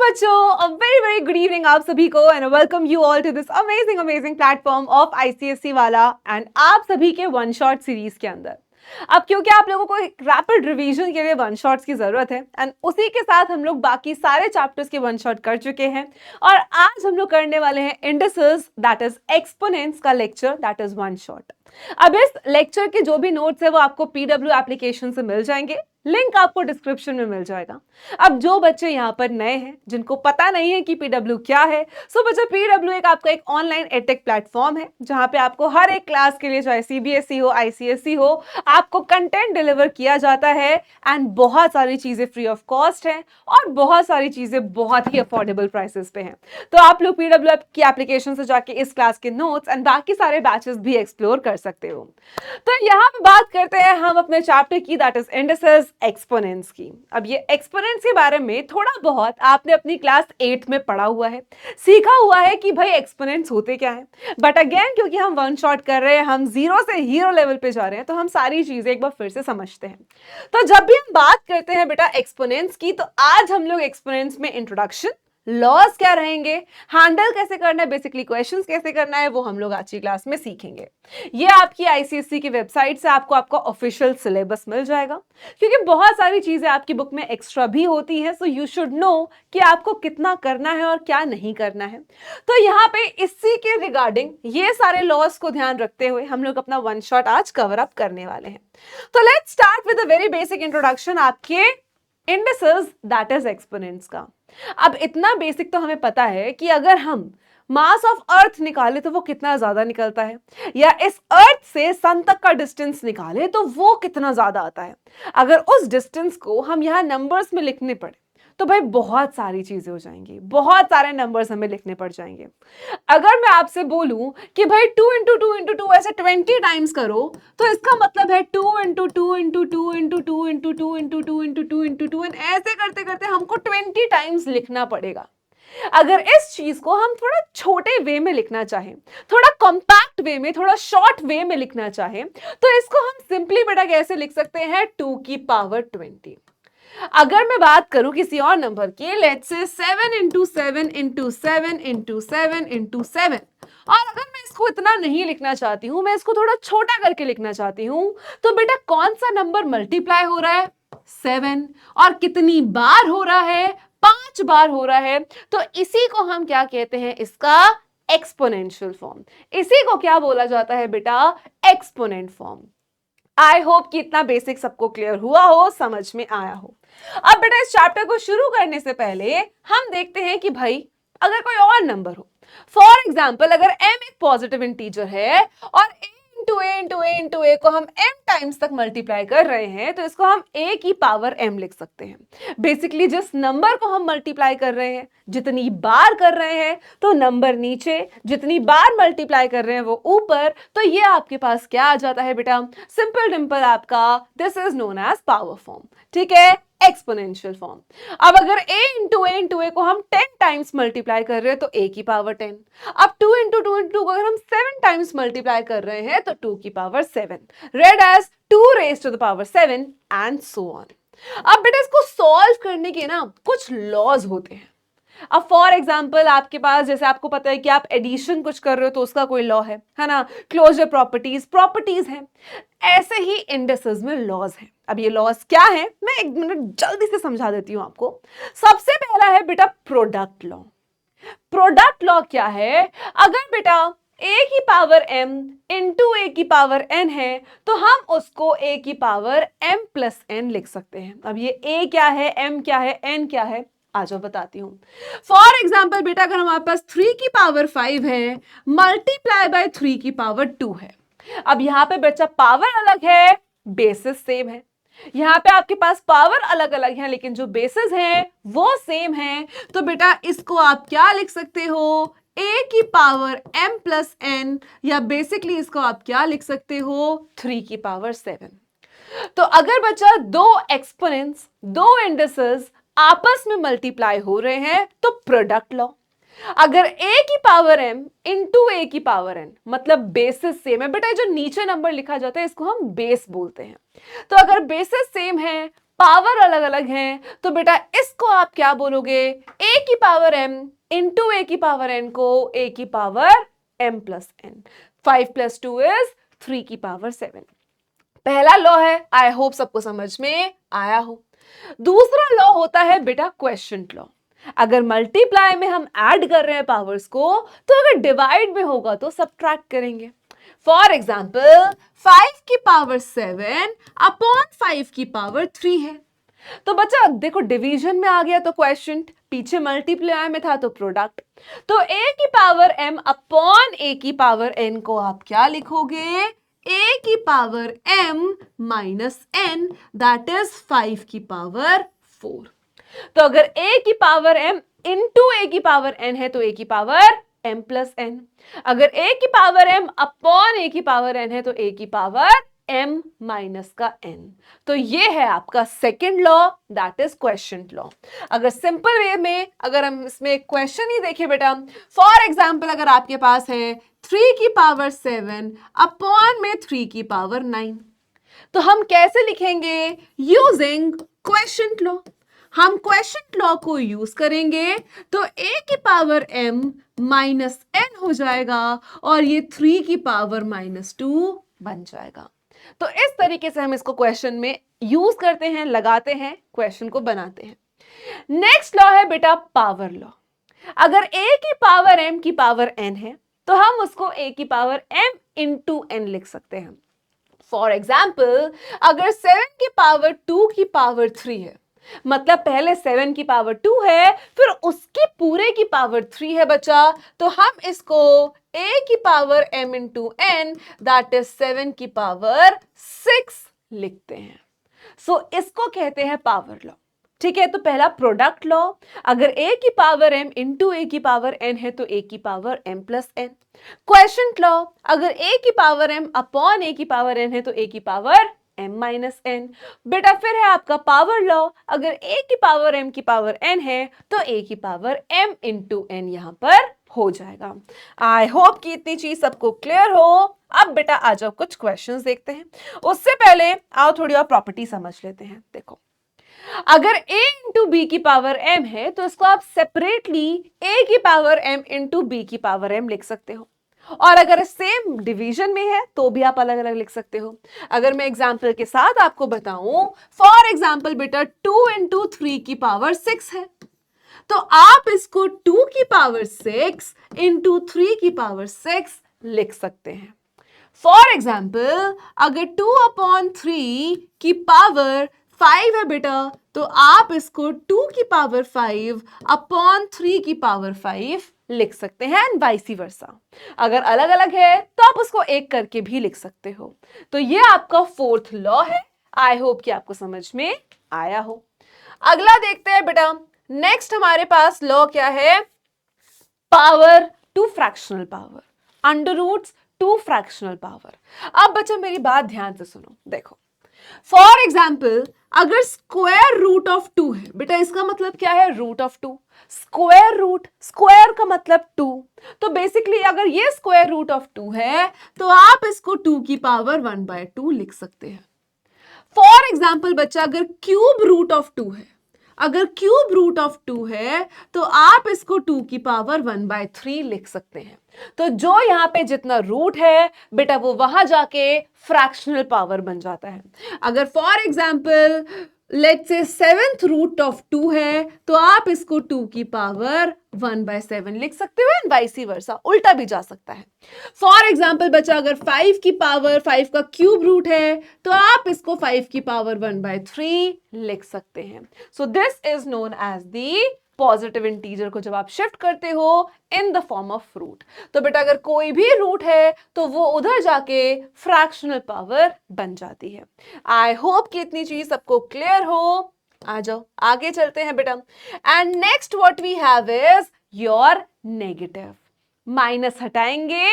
बच्चों, a very very good evening आप सभी को and welcome you all to this amazing platform of ICSE वाला and आप सभी के वन शॉट सीरीज के अंदर। अब क्योंकि आप लोगों को एक रैपिड रिवीजन के लिए वन शॉट्स की जरूरत है एंड उसी के साथ हम लोग बाकी सारे चैप्टर्स के वन शॉट कर चुके हैं और आज हम लोग करने वाले हैं इंडिसेस दैट इज एक्सपोनेंट्स का lecture that is one shot. अब इस लेक्चर के जो भी नोट्स है वो आपको पीडब्ल्यू एप्लीकेशन से मिल जाएंगे, लिंक आपको डिस्क्रिप्शन में मिल जाएगा। अब जो बच्चे यहाँ पर नए हैं जिनको पता नहीं है कि पीडब्ल्यू क्या है, सो बच्चे पीडब्ल्यू एक आपका एक ऑनलाइन एडटेक प्लेटफॉर्म है जहाँ पे आपको हर एक क्लास के लिए चाहे सीबीएसई हो आईसीएसई हो आपको कंटेंट डिलीवर किया जाता है एंड बहुत सारी चीजें फ्री ऑफ कॉस्ट है और बहुत सारी चीजें बहुत ही अफोर्डेबल प्राइसेस पे हैं। तो आप लोग पीडब्ल्यू की एप्लीकेशन से जाके इस क्लास के नोट्स एंड बाकी सारे बैचेस भी एक्सप्लोर कर सकते हो। तो यहाँ पे बात करते हैं हम अपने चैप्टर की दैट इज इंडिसेस एक्सपोनेंट्स की। अब ये एक्सपोनेंट्स के बारे में थोड़ा बहुत आपने अपनी क्लास 8 में पढ़ा हुआ है, सीखा हुआ है कि भाई एक्सपोनेंट्स होते क्या है, बट अगेन क्योंकि हम वन शॉट कर रहे हैं, हम जीरो से हीरो लेवल पे जा रहे हैं, तो हम सारी चीजें एक बार फिर से समझते हैं। तो जब भी हम बात करते हैं बेटा एक्सपोनेंट्स की, तो आज हम लोग एक्सपोनेंट्स में इंट्रोडक्शन, लॉस क्या रहेंगे, हैंडल कैसे करना है, बेसिकली क्वेश्चंस कैसे करना है, वो हम लोग आज की क्लास में सीखेंगे। ये आपकी आईसीएसई की वेबसाइट से आपको आपका ऑफिशियल सिलेबस मिल जाएगा, क्योंकि बहुत सारी चीजें आपकी बुक में एक्स्ट्रा भी होती है, सो यू शुड नो कि आपको कितना करना है और क्या नहीं करना है। तो यहाँ पे इसी के रिगार्डिंग ये सारे लॉस को ध्यान रखते हुए हम लोग अपना वन शॉट आज कवर अप करने वाले हैं। तो let's start with a very basic introduction आपके इंडिसेस दैट इज एक्सपोनेंट्स का। अब इतना बेसिक तो हमें पता है कि अगर हम मास ऑफ अर्थ निकाले तो वो कितना ज्यादा निकलता है, या इस अर्थ से सन तक का डिस्टेंस निकाले तो वो कितना ज्यादा आता है। अगर उस डिस्टेंस को हम यहाँ नंबर्स में लिखने पड़े तो भाई बहुत सारी चीजें हो जाएंगी, बहुत सारे नंबर्स हमें लिखने पड़ जाएंगे। अगर मैं आपसे बोलूं कि भाई 2 इंटू 2 इंटू 2 ऐसे 20 टाइम्स करो, तो इसका मतलब है 2 into 2 into 2 into 2 into 2 into 2 into 2 into 2 and ऐसे करते करते हमको 20 टाइम्स लिखना पड़ेगा। अगर इस चीज को हम थोड़ा छोटे वे में लिखना चाहें, थोड़ा कॉम्पैक्ट वे में, थोड़ा शॉर्ट वे में लिखना चाहें, तो इसको हम सिंपली बेटा कैसे लिख सकते हैं, 2 की पावर 20। अगर मैं बात करूं किसी और नंबर की, let's say 7 into 7 into 7 into 7 into 7, और अगर मैं इसको इतना नहीं लिखना चाहती हूं, मैं इसको थोड़ा छोटा करके लिखना चाहती हूं, तो बेटा कौन सा नंबर मल्टीप्लाई हो रहा है, 7, और कितनी बार हो रहा है, 5 बार हो रहा है। तो इसी को हम क्या कहते हैं, इसका एक्सपोनेंशियल फॉर्म। इसी को क्या बोला जाता है बेटा, एक्सपोनेंट फॉर्म। आई होप कि इतना बेसिक सबको क्लियर हुआ हो, समझ में आया हो। अब बेटा इस चैप्टर को शुरू करने से पहले हम देखते हैं कि भाई अगर कोई और नंबर हो, फॉर एग्जाम्पल अगर m एक पॉजिटिव इंटीजर है और a into A into A into A को हम m टाइम्स तक मल्टीप्लाई कर रहे हैं, तो इसको हम a की पावर m लिख सकते हैं। बेसिकली जिस नंबर को हम मल्टीप्लाई कर रहे हैं, जितनी बार कर रहे हैं, तो नंबर नीचे, जितनी बार मल्टीप्लाई कर रहे हैं वो ऊपर। तो ये आपके पास क्या आ जाता है बेटा, सिंपल डिंपल आपका this is known as power form. ठीक है, एक्सपोनेंशियल फॉर्म। अब अगर a इंटू ए को हम 10 टाइम्स मल्टीप्लाई कर रहे हैं तो a की पावर 10। अब 2 इंटू 2 इंटू 2 को अगर हम 7 टाइम्स मल्टीप्लाई कर रहे हैं तो 2 की power 7, read as 2 raise to the power 7 and so on. अब बेटा इसको सॉल्व करने के ना कुछ लॉज होते हैं। अब फॉर एग्जाम्पल आपके पास, जैसे आपको पता है कि आप एडिशन कुछ कर रहे हो तो उसका कोई लॉ है ना, क्लोजर प्रॉपर्टीज है, ऐसे ही इंडिसेस में लॉज है। अब ये लॉज क्या है, मैं एक मिनट जल्दी से समझा देती हूं आपको। सबसे पहला है बेटा प्रोडक्ट लॉ। प्रोडक्ट लॉ क्या है, अगर बेटा a की पावर m इंटू a की पावर n है तो हम उसको a की पावर m प्लस n लिख सकते हैं। अब ये a क्या है, m क्या है, n क्या है, आ जाओ बताती हूं। फॉर एग्जाम्पल बेटा अगर हमारे पास 3 की पावर 5 है मल्टीप्लाई बाय 3 की पावर 2 है। अब यहां पे बच्चा पावर अलग है, बेसिस सेम है। यहां पे आपके पास पावर अलग अलग है लेकिन जो बेसिस है वो सेम है। तो बेटा इसको आप क्या लिख सकते हो, a की पावर m प्लस n, या बेसिकली इसको आप क्या लिख सकते हो, 3 की पावर 7। तो अगर बच्चा दो एक्सपोनेंट्स, दो इंडिसेस आपस में मल्टीप्लाई हो रहे हैं तो प्रोडक्ट लॉ। अगर a की पावर m इंटू a की पावर n, मतलब बेसिस सेम है, बेटा जो नीचे नंबर लिखा जाता है इसको हम बेस बोलते हैं। तो अगर बेसिस सेम है, पावर अलग अलग हैं, तो बेटा इसको आप क्या बोलोगे, a की पावर m इंटू a की पावर n को a की power m plus n। 5 plus 2 is 3 की पावर 7। पहला लॉ है, आई होप सबको समझ में आया हो। दूसरा लॉ होता है बेटा क्वेश्चन लॉ। अगर मल्टीप्लाई में हम ऐड कर रहे हैं पावर्स को, तो अगर डिवाइड में होगा तो सब्ट्रैक्ट करेंगे। फॉर एग्जाम्पल 5 की पावर 7 अपॉन 5 की पावर 3 है। तो बच्चा देखो डिवीजन में आ गया तो क्वेश्चन, पीछे मल्टीप्लाई में था तो प्रोडक्ट। तो a की पावर m अपॉन a की पावर n को आप क्या लिखोगे, a की power m minus n, that is 5 की पावर 4। तो अगर a की पावर m इंटू a की पावर n है तो a की पावर m प्लस n। अगर a की पावर m अपॉन a की पावर n है तो a की पावर m माइनस का n। तो ये है आपका second law, that is question law. अगर सिंपल वे में अगर हम इसमें क्वेश्चन ही देखें बेटा, फॉर एग्जाम्पल अगर आपके पास है 3 की पावर 7 अपॉन में 3 की पावर 9, तो हम कैसे लिखेंगे, यूजिंग क्वेश्चन लॉ। हम क्वेश्चन लॉ को यूज करेंगे तो a की पावर m माइनस n हो जाएगा और ये 3 की पावर माइनस 2 बन जाएगा। तो इस तरीके से हम इसको क्वेश्चन में यूज करते हैं, लगाते हैं, क्वेश्चन को बनाते हैं। नेक्स्ट लॉ है बेटा पावर लॉ। अगर a की पावर m की पावर n है तो हम उसको a की पावर m इंटू n लिख सकते हैं। फॉर एग्जाम्पल अगर 7 की पावर 2 की पावर 3 है, मतलब पहले 7 की पावर 2 है फिर उसकी पूरे की पावर 3 है बच्चा, तो हम इसको a की power m into n that is 7 की पावर 6 लिखते हैं। सो इसको कहते हैं पावर लॉ। ठीक है, तो पहला प्रोडक्ट लॉ, अगर a की पावर m इंटू a की पावर n है तो a की power m plus n। Question law, अगर a की पावर m अपॉन a की पावर n है तो a की पावर m माइनस n। बेटा फिर है आपका पावर लॉ, अगर a की पावर m की पावर n है तो a की पावर m इंटू n यहां पर हो जाएगा। आई होप कि इतनी चीज सबको क्लियर हो। अब बेटा आ जाओ कुछ क्वेश्चंस देखते हैं। उससे पहले आओ थोड़ी और प्रॉपर्टी समझ लेते हैं। देखो अगर a इंटू बी की पावर m है तो इसको आप सेपरेटली a की पावर m इंटू बी की पावर m लिख सकते हो, और अगर सेम डिवीजन में है तो भी आप अलग अलग लिख सकते हो। अगर मैं एग्जांपल के साथ आपको बताऊं, फॉर एग्जांपल बेटा 2 इंटू 3 की पावर 6 है, तो आप इसको 2 की पावर 6 इंटू 3 की पावर 6 लिख सकते हैं। फॉर एग्जाम्पल अगर 2 अपॉन 3 की पावर 5 है बेटा, तो आप इसको 2 की पावर 5 अपॉन 3 की पावर 5 लिख सकते हैं, एंड वाइसी वर्सा। अगर अलग अलग है तो आप उसको एक करके भी लिख सकते हो। तो ये आपका फोर्थ लॉ है। आई होप कि आपको समझ में आया हो। अगला देखते हैं बेटा, नेक्स्ट हमारे पास लॉ क्या है, power to fractional power, under roots to fractional power. अब बच्चा मेरी बात ध्यान से सुनो। देखो फॉर एग्जाम्पल अगर स्क्वायर रूट ऑफ 2 है बेटा, इसका मतलब क्या है, root of 2। Square root, square का मतलब 2, तो बेसिकली अगर ये स्क्वायर रूट ऑफ 2 है तो आप इसको 2 की पावर 1/2 लिख सकते हैं। फॉर एग्जाम्पल बच्चा अगर क्यूब रूट ऑफ 2 है, अगर क्यूब रूट ऑफ 2 है तो आप इसको 2 की पावर 1/3 लिख सकते हैं। तो जो यहां पे जितना रूट है बेटा वो वहां जाके फ्रैक्शनल पावर बन जाता है। अगर for example let's say 7th root of 2 है तो आप इसको 2 की पावर 1/7 लिख सकते हो, एंड वाइसी वर्सा, उल्टा भी जा सकता है। फॉर एग्जाम्पल बच्चा अगर 5 की पावर 5 का क्यूब रूट है तो आप इसको 5 की पावर 1/3 लिख सकते हैं। So this is known as the positive integer को जब आप शिफ्ट करते हो in the form of root, तो बेटा अगर कोई भी रूट है तो वो उधर जाके फ्रैक्शनल पावर बन जाती है। आई होप कि इतनी चीज सबको क्लियर हो। आ जाओ आगे चलते हैं बेटा। And next what we have is your negative. Minus हटाएंगे,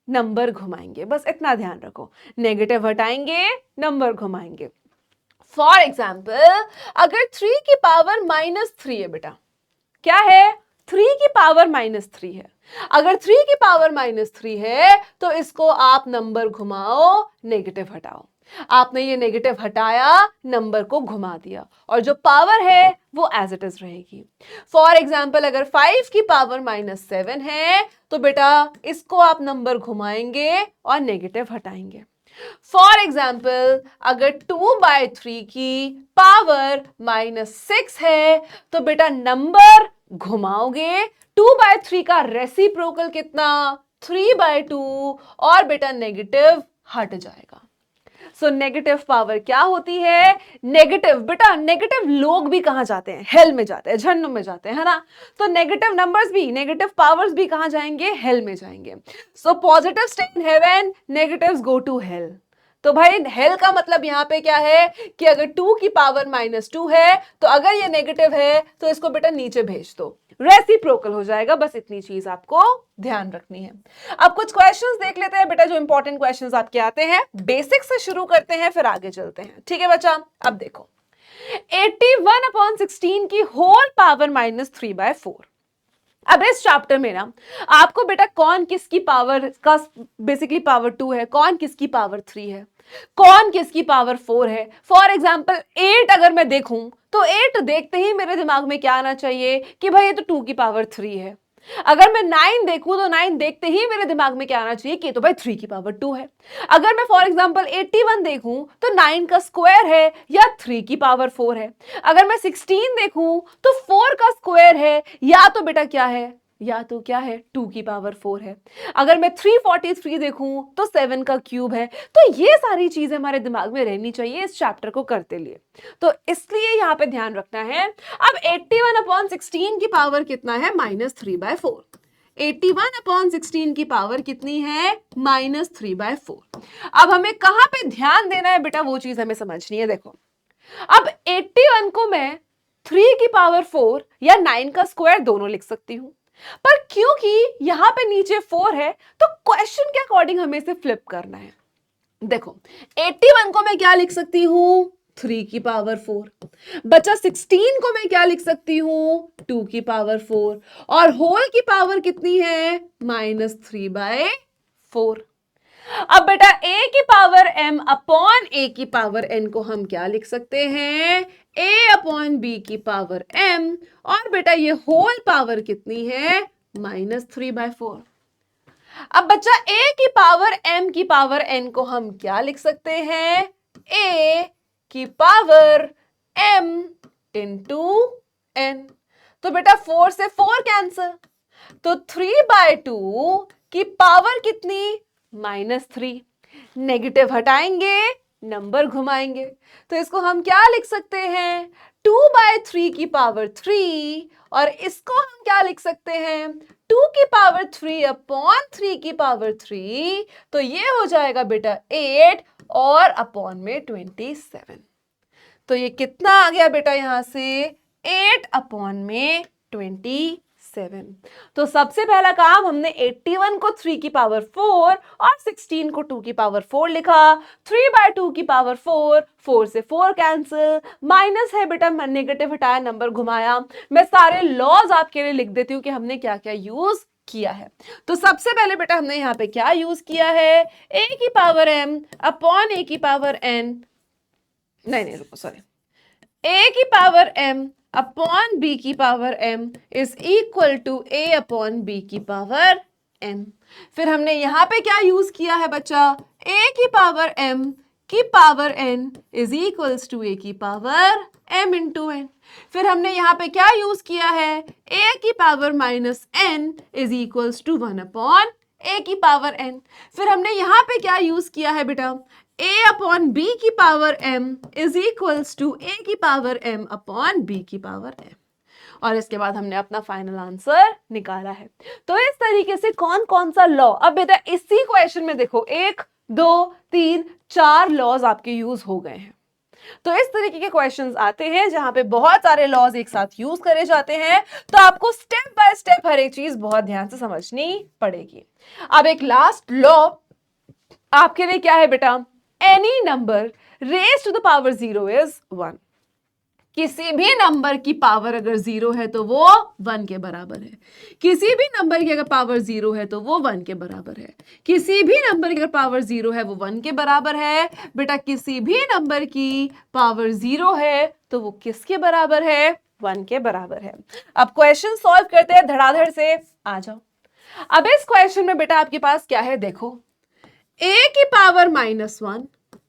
नंबर घुमाएंगे, बस इतना ध्यान रखो। नेगेटिव हटाएंगे, नंबर घुमाएंगे। फॉर एग्जाम्पल अगर 3 की पावर -3 है बेटा, क्या है, 3 की पावर -3 है। अगर 3 की पावर -3 है तो इसको आप नंबर घुमाओ, नेगेटिव हटाओ। आपने ये नेगेटिव हटाया, नंबर को घुमा दिया, और जो पावर है वो एज इट इज रहेगी। फॉर एग्जाम्पल अगर 5 की पावर -7 है तो बेटा इसको आप नंबर घुमाएंगे और नेगेटिव हटाएंगे। फॉर एग्जाम्पल अगर 2/3 की पावर -6 है तो बेटा नंबर घुमाओगे, 2/3 का रेसिप्रोकल कितना, 3/2, और बेटा नेगेटिव हट जाएगा। सो नेगेटिव पावर क्या होती है, नेगेटिव, बेटा नेगेटिव लोग भी कहां जाते हैं, हेल में जाते हैं, जहन्नुम में जाते हैं, है ना। तो नेगेटिव नंबर्स भी, नेगेटिव पावर्स भी कहां जाएंगे, हेल में जाएंगे। So positive stay in heaven, negatives go to hell. तो भाई हेल का मतलब यहां पे क्या है कि अगर 2 की पावर -2 है तो अगर ये नेगेटिव है तो इसको बेटा नीचे भेज दो, रेसिप्रोकल हो जाएगा। बस इतनी चीज आपको ध्यान रखनी है। अब कुछ क्वेश्चंस देख लेते हैं बेटा, जो इंपॉर्टेंट क्वेश्चंस आपके आते हैं। बेसिक से शुरू करते हैं फिर आगे चलते हैं, ठीक है बच्चा। अब देखो 81/16 की होल पावर -3/4। अब इस चैप्टर में ना आपको बेटा कौन किसकी पावर का बेसिकली पावर 2 है, कौन किसकी पावर 3 है, कौन किसकी पावर 4 है। फॉर एग्जाम्पल 8 अगर मैं देखूं तो 8 देखते ही मेरे दिमाग में क्या आना चाहिए कि भाई ये तो 2 की पावर 3 है। अगर मैं 9 देखूं तो 9 देखते ही मेरे दिमाग में क्या आना चाहिए कि तो भाई 3 की पावर 2 है। अगर मैं फॉर एग्जांपल 81 देखूं तो 9 का स्क्वायर है या 3 की पावर 4 है। अगर मैं 16 देखूं तो 4 का स्क्वायर है या तो बेटा क्या है, या तो क्या है 2 की पावर 4 है। अगर मैं 343 देखूं तो 7 का क्यूब है। तो ये सारी चीजें हमारे दिमाग में रहनी चाहिए इस चैप्टर को करते लिए, तो इसलिए यहां पे ध्यान रखना है। अब 81/16 की पावर कितना है, -3/4। 81/16 की पावर कितनी है, -3/4। अब हमें कहां पे ध्यान देना है बेटा, वो चीज हमें समझनी है। देखो अब 81 को मैं 3 की पावर 4 या 9 का स्क्वायर दोनों लिख सकती हूं, पर क्योंकि यहां पे नीचे 4 है तो क्वेश्चन के अकॉर्डिंग हमें इसे फ्लिप करना है। देखो 81 को मैं क्या लिख सकती हूं, 3 की पावर 4। बचा 16 को मैं क्या लिख सकती हूं, 2 की पावर 4, और होल की पावर कितनी है, -3/4। अब बेटा a की पावर m अपॉन a की पावर n को हम क्या लिख सकते हैं, a अपॉन b की पावर m, और बेटा ये होल पावर कितनी है, -3/4। अब बच्चा a की पावर m की पावर n को हम क्या लिख सकते हैं, a की पावर m इंटू n। तो बेटा 4 से 4 कैंसिल, तो 3/2 की पावर कितनी, -3। नेगेटिव हटाएंगे, नंबर घुमाएंगे, तो इसको हम क्या लिख सकते हैं, 2/3 की पावर 3, और इसको हम क्या लिख सकते हैं, 2 की पावर 3 अपॉन 3 की पावर 3। तो ये हो जाएगा बेटा 8 और अपॉन में 27। तो ये कितना आ गया बेटा, यहां से 8 अपॉन में 27। तो सबसे पहला काम हमने 81 को 3 की पावर 4 और 16 को 2 की पावर 4 लिखा। 3/2 की पावर 4, 4 से 4 कैंसिल, माइनस है बेटा, नेगेटिव हटाया, नंबर घुमाया। मैं सारे लॉज आपके लिए लिख देती हूं कि हमने क्या क्या यूज किया है। तो सबसे पहले बेटा हमने यहां पे क्या यूज किया है, a की पावर m अपॉन a की पावर n, नहीं रुको सॉरी, a की पावर m अपॉन b की power m is equal to a upon b की पावर n। फिर हमने यहां पे क्या यूज किया है बच्चा, a की पावर m की power n is equals to a की पावर m इंटू n। फिर हमने यहां पे क्या यूज किया है, a की power -n is equals to 1 upon a की पावर n। फिर हमने यहां पे क्या यूज किया है बेटा, a अपॉन b की power m is equals to a की पावर m अपॉन b की पावर m। और इसके बाद हमने अपना फाइनल आंसर निकाला है। तो इस तरीके से कौन कौन सा लॉ, अब बेटा इसी क्वेश्चन में देखो 1 2 3 4 लॉज आपके यूज हो गए हैं। तो इस तरीके के क्वेश्चंस आते हैं जहां पे बहुत सारे लॉज एक साथ यूज करे जाते हैं, तो आपको स्टेप बाय स्टेप हर एक चीज बहुत ध्यान से समझनी पड़ेगी। अब एक लास्ट लॉ आपके लिए क्या है बेटा, any number raise to the power 0 is 1। किसी भी नंबर की पावर अगर 0 है तो वो 1 के बराबर है। किसी भी नंबर की अगर पावर 0 है तो वो 1 के बराबर है। किसी भी नंबर की अगर पावर 0 है वो 1 के बराबर है। बेटा किसी भी नंबर की पावर 0 है तो वो किसके बराबर है? 1 के बराबर है। अब क्वेश्चन सॉल्व करते हैं धड़ाधड़ से, आ जाओ। अब इस क्वेश्चन में बेटा आपके पास क्या है, देखो, a की पावर -1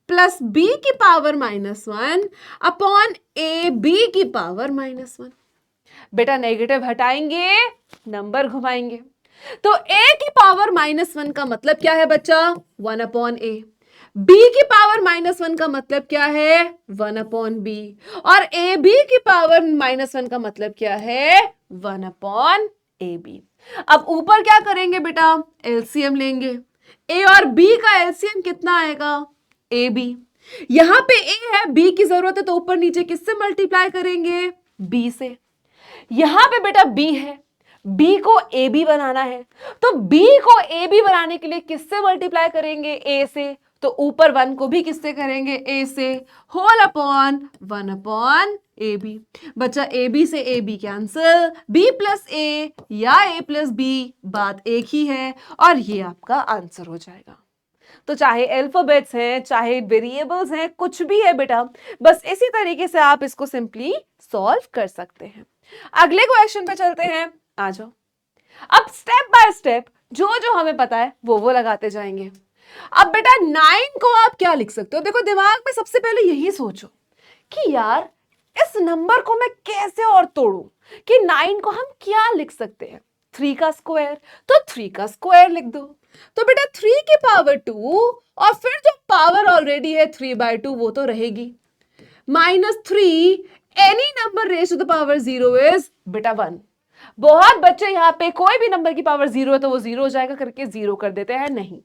प्लस b की पावर -1 अपॉन ए बी की पावर -1। बेटा नेगेटिव हटाएंगे, नंबर घुमाएंगे, तो a की पावर -1 का मतलब क्या है बच्चा? 1 अपॉन a। b की पावर -1 का मतलब क्या है? 1 अपॉन b। और ए बी की पावर -1 का मतलब क्या है? 1 अपॉन ए बी। अब ऊपर क्या करेंगे बेटा? एलसीएम लेंगे। ए और बी का एलसीएम कितना आएगा? A B. यहां पे ए है, बी की जरूरत है, तो ऊपर नीचे किससे मल्टीप्लाई करेंगे? बी से। यहां पे बेटा बी है, बी को ए बी बनाना है, तो बी को ए बी बनाने के लिए किससे मल्टीप्लाई करेंगे? ए से। तो ऊपर 1 को भी किससे करेंगे? ए से। Whole upon 1 upon A B. बच्चा ए बी से A B cancel, B plus A या ए प्लस बी, बात एक ही है, और ये आपका आंसर हो जाएगा। तो चाहे अल्फाबेट्स हैं, चाहे वेरिएबल्स हैं, कुछ भी है बेटा, बस इसी तरीके से आप इसको सिंपली सॉल्व कर सकते हैं। अगले क्वेश्चन पे चलते हैं, आ जाओ। अब स्टेप बाय स्टेप जो जो हमें पता है वो लगाते जाएंगे। अब बेटा 9 को आप क्या लिख सकते हो? देखो दिमाग में सबसे पहले यही सोचो कि यार इस नंबर को मैं कैसे और तोड़ूं, कि 9 को हम क्या लिख सकते हैं? 3 का स्क्वायर, तो 3 का स्क्वायर लिख दो। तो बेटा 3 की पावर 2 और फिर जो पावर ऑलरेडी है 3/2 वो तो रहेगी, -3 any number raise to the power 0 is बेटा 1। बहुत बच्चे यहां पे कोई भी नंबर की पावर 0 है तो वो 0 हो जाएगा करके 0 कर देते हैं, नहीं,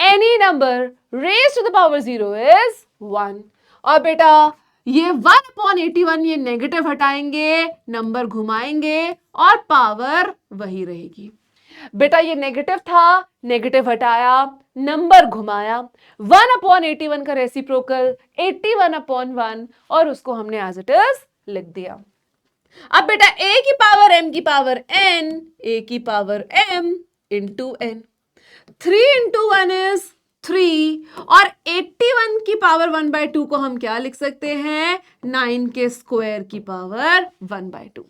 any number raise to the power 0 is 1। और बेटा ये 1/81 ये नेगेटिव हटाएंगे, नंबर घुमाएंगे और पावर वही रहेगी। बेटा ये नेगेटिव था, नेगेटिव हटाया, नंबर घुमाया, 1/81 का रेसिप्रोकल 81/1 और उसको हमने एज इट इज लिख दिया। अब बेटा a की पावर m की पावर n, a की power m into n, 3 into 1 is 3 और 81 की पावर 1/2 को हम क्या लिख सकते हैं? 9 के स्क्वायर की पावर 1/2।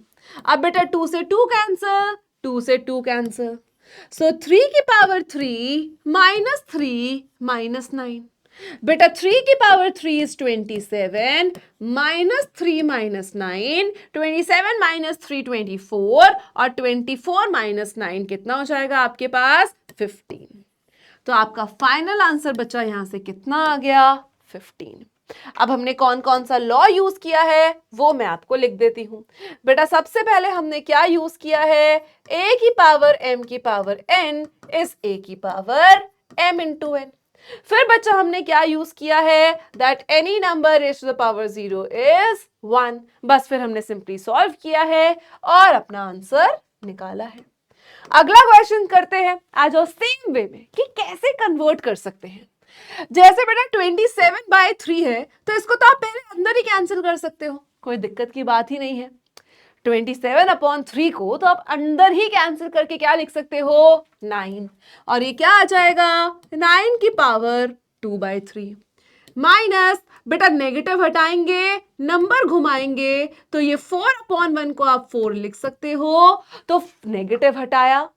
अब बेटा 2 से 2 कैंसिल, 2 से 2 कैंसिल, सो 3 की पावर 3 -3 -9। बेटा 3 की पावर 3 इज 27, -3 -9, 27 -3 24 और 24 -9 कितना हो जाएगा आपके पास? 15। तो आपका फाइनल आंसर बच्चा यहां से कितना आ गया? 15। अब हमने कौन कौन सा लॉ यूज किया है वो मैं आपको लिख देती हूं। बेटा सबसे पहले हमने क्या यूज किया है? a की पावर m की पावर n इज a की पावर m इंटू n। फिर बच्चा हमने क्या यूज किया है? That any number raise to the power 0 is 1। बस फिर हमने सिंपली सॉल्व किया है और अपना आंसर निकाला है। अगला क्वेश्चन करते हैं, आ जाओ सेम वे में कि कैसे कन्वर्ट कर सकते हैं। जैसे बेटा 27/3 है तो इसको तो आप पहले अंदर ही कैंसिल कर सकते हो, कोई दिक्कत की बात ही नहीं है। 27/3 को तो आप अंदर ही कैंसिल करके क्या लिख सकते हो? 9। और ये क्या आ जाएगा? 9 की पावर 2/3 माइनस, बेटा नेगेटिव हटाएंगे, नंबर घुमाएंगे, तो ये 4/1 को आप 4 लिख सकते हो। तो नेगेटिव हटाया,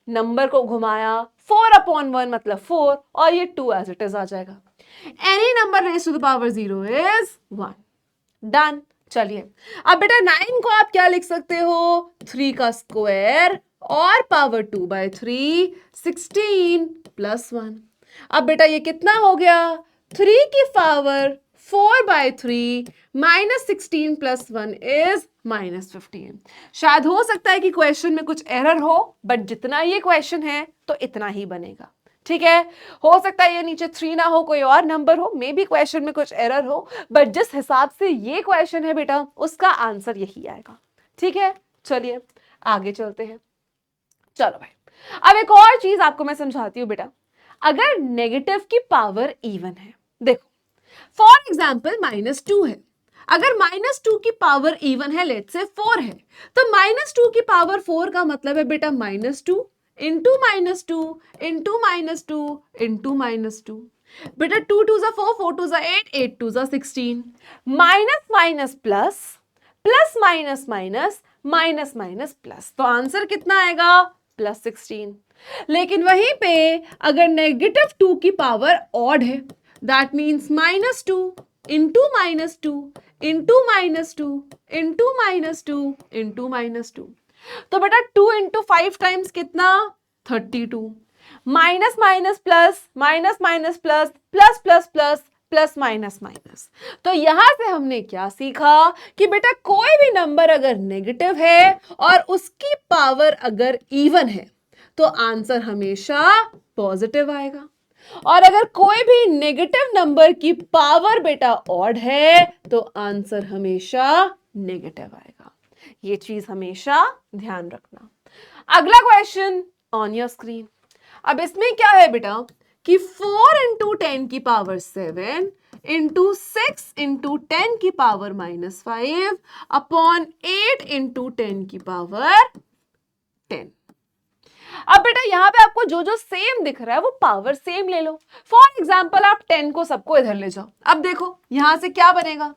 नंबर को घुमाया, 4/1 मतलब 4 और ये 2 एज इट इज आ जाएगा। Any number raise to the power 0 is 1। Done. चलिए अब बेटा 9 को आप क्या लिख सकते हो? 3 का स्क्वायर और पावर 2/3, 16 + 1। अब बेटा ये कितना हो गया? 3 की पावर 4/3 -16 + 1 इज -15। शायद हो सकता है कि क्वेश्चन में कुछ एरर हो, बट जितना ये क्वेश्चन है तो इतना ही बनेगा, ठीक है। हो सकता है ये नीचे 3 ना हो, कोई और नंबर हो, मे बी क्वेश्चन में कुछ एरर हो, बट जिस हिसाब से ये क्वेश्चन है बेटा उसका आंसर यही आएगा, ठीक है। चलिए आगे चलते हैं। चलो भाई अब एक और चीज आपको मैं समझाती हूं बेटा। अगर नेगेटिव की पावर इवन है, देखो फॉर एग्जाम्पल -2 है, अगर -2 की पावर इवन है, लेट्स से 4 है, तो -2 की पावर 4 का मतलब है बेटा -2 इंटू -2 इंटू -2 इंटू -2। बेटा 2 2 4, 4 2 8, 8 2 16। Minus minus plus, plus minus minus, minus minus plus, तो आंसर कितना आएगा? +16। लेकिन वहीं पे अगर -2 की पावर ऑड है, that means -2 into -2 into -2 into -2 into -2, तो बेटा 2 इंटू 5 टाइम्स कितना? 32। Minus minus plus, minus minus plus, plus plus plus, plus minus minus. तो यहां से हमने क्या सीखा कि बेटा कोई भी नंबर अगर नेगेटिव है और उसकी पावर अगर इवन है तो आंसर हमेशा पॉजिटिव आएगा, और अगर कोई भी नेगेटिव नंबर की पावर बेटा ऑड है तो आंसर हमेशा नेगेटिव आएगा। ये चीज हमेशा ध्यान रखना। अगला क्वेश्चन ऑन योर स्क्रीन। अब इसमें क्या है बेटा कि 4 इंटू 10 की पावर 7 इंटू 6 इंटू 10 की पावर -5 अपॉन 8 इंटू 10 की पावर 10। अब बेटा यहां पे आपको जो जो सेम दिख रहा है वो पावर सेम ले लो। फॉर एग्जाम्पल आप 10 को सबको इधर ले जाओ। अब देखो यहां से क्या बनेगा?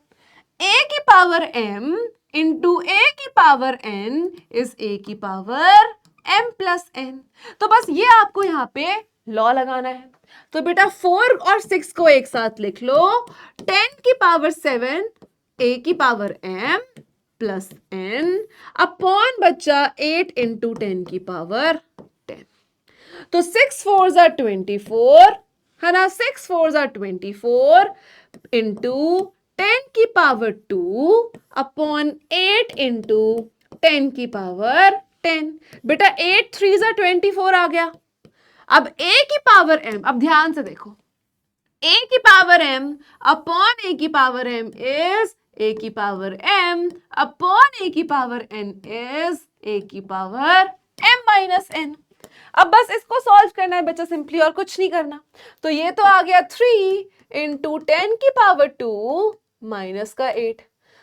a की पावर m इंटू a की पावर n इज a की पावर m प्लस n। तो बस ये आपको यहां पे लॉ लगाना है। तो बेटा 4 और 6 को एक साथ लिख लो। 10 की पावर 7 a की power m plus n upon बच्चा 8 इंटू 10 की पावर 10। तो 6 4s are 24 है ना, 6 4s are 24 इंटू 10 की पावर 2 अपॉन 8 इंटू 10 की पावर 10। बेटा 8 3s are 24 आ गया। अब a की पावर m, अब ध्यान से देखो, a की पावर m अपॉन a की पावर m इज a की पावर m अपॉन a की पावर n इज a की पावर m माइनस n। अब बस इसको सॉल्व करना है बच्चा सिंपली, और कुछ नहीं करना। तो ये तो आ गया 3 इंटू 10 की पावर 2 माइनस का 8।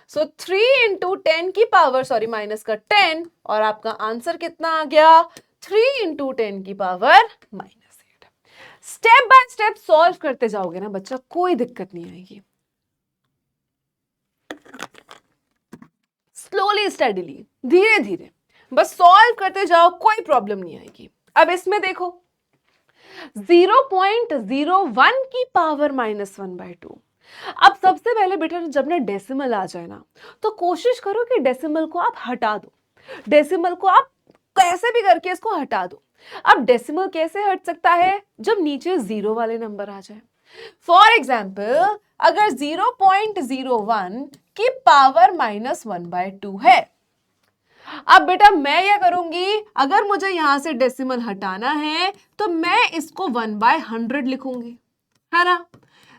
सो 3 इंटू 10 की पावर माइनस का 10, और आपका आंसर कितना आ गया? 3 इंटू 10 की power -8। Step by step solve करते जाओगे ना बच्चा, कोई दिक्कत नहीं आएगी। स्लोली स्टडीली, धीरे धीरे बस सॉल्व करते जाओ, कोई प्रॉब्लम नहीं आएगी। अब इसमें देखो 0.01 की पावर -1/2। अब सबसे पहले बेटा जब ना डेसिमल आ जाए ना, तो कोशिश करो कि डेसिमल को आप हटा दो। डेसिमल को आप कैसे भी करके इसको हटा दो। अब डेसिमल कैसे हट सकता है? जब नीचे 0 वाले नंबर आ जाए। फॉर एग्जाम्पल अगर 0.01 की पावर -1/2 है, अब बेटा मैं क्या करूंगी, अगर मुझे यहां से डेसिमल हटाना है तो मैं इसको 1/100 लिखूंगी, है ना।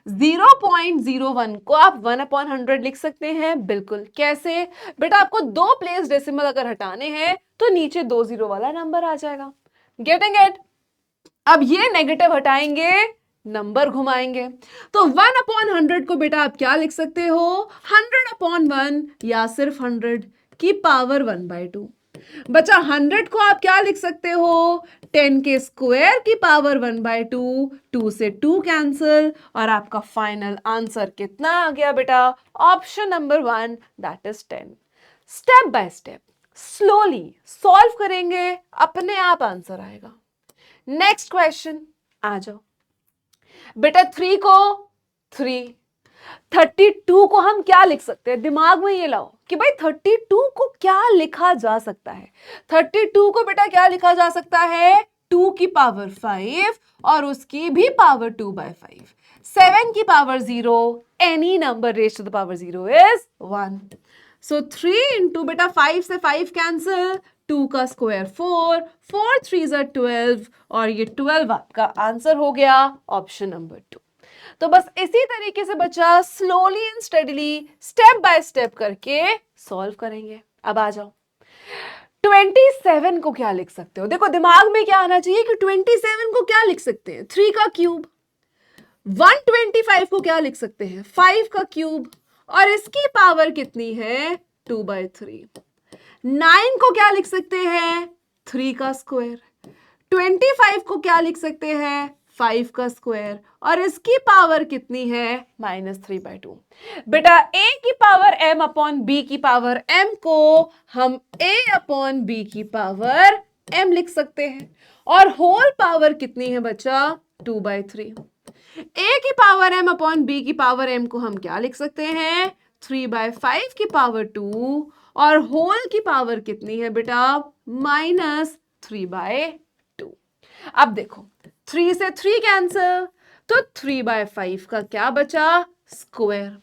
0.01 को आप 1/100 लिख सकते हैं, बिल्कुल। कैसे बेटा? आपको 2 प्लेस डेसिमल अगर हटाने हैं तो नीचे 2 0 वाला नंबर आ जाएगा। Getting it? अब ये नेगेटिव हटाएंगे, नंबर घुमाएंगे, तो 1/100 को बेटा आप क्या लिख सकते हो? 100/1 या सिर्फ 100 की पावर 1/2। बचा 100 को आप क्या लिख सकते हो? 10 के स्क्वायर की पावर 1/2, 2 से 2 कैंसिल, और आपका फाइनल आंसर कितना आ गया बेटा? Option number 1, that is 10। Step by step slowly solve करेंगे, अपने आप आंसर आएगा। नेक्स्ट क्वेश्चन आ जाओ बेटा। 3 को 3, 32 को हम क्या लिख सकते हैं? दिमाग में ये लाओ कि भाई 32 को क्या लिखा जा सकता है। 32 को बेटा क्या लिखा जा सकता है? 2 की पावर 5 और उसकी भी पावर 2/5। 7 की power 0, any number raised to the power 0 is 1। So 3 into बेटा 5 से 5 कैंसिल, 2 का स्क्वायर 4, 4 3s are 12, और ये 12 आपका आंसर हो गया, ऑप्शन नंबर 2। तो बस इसी तरीके से बच्चा slowly and steadily step by step करके सॉल्व करेंगे। अब आ जाओ 27 को क्या लिख सकते हो? देखो दिमाग में क्या आना चाहिए कि 27 को क्या लिख सकते हैं? 3 का क्यूब। 125 को क्या लिख सकते हैं? 5 का क्यूब। और इसकी पावर कितनी है 2/3। 9 को क्या लिख सकते हैं 3 का स्क्वायर। 25 को क्या लिख सकते हैं 5 का स्क्वायर और इसकी पावर कितनी है -3/2। बेटा a की पावर m अपॉन b की पावर m को हम a अपॉन b की पावर m लिख सकते हैं और होल पावर कितनी है बच्चा 2/3। a की पावर m अपॉन b की पावर m को हम क्या लिख सकते हैं 3/5 की पावर 2 और होल की पावर कितनी है बेटा -3/2। अब देखो 3 से 3 कैंसिल तो 3/5 का क्या बचा स्क्वायर।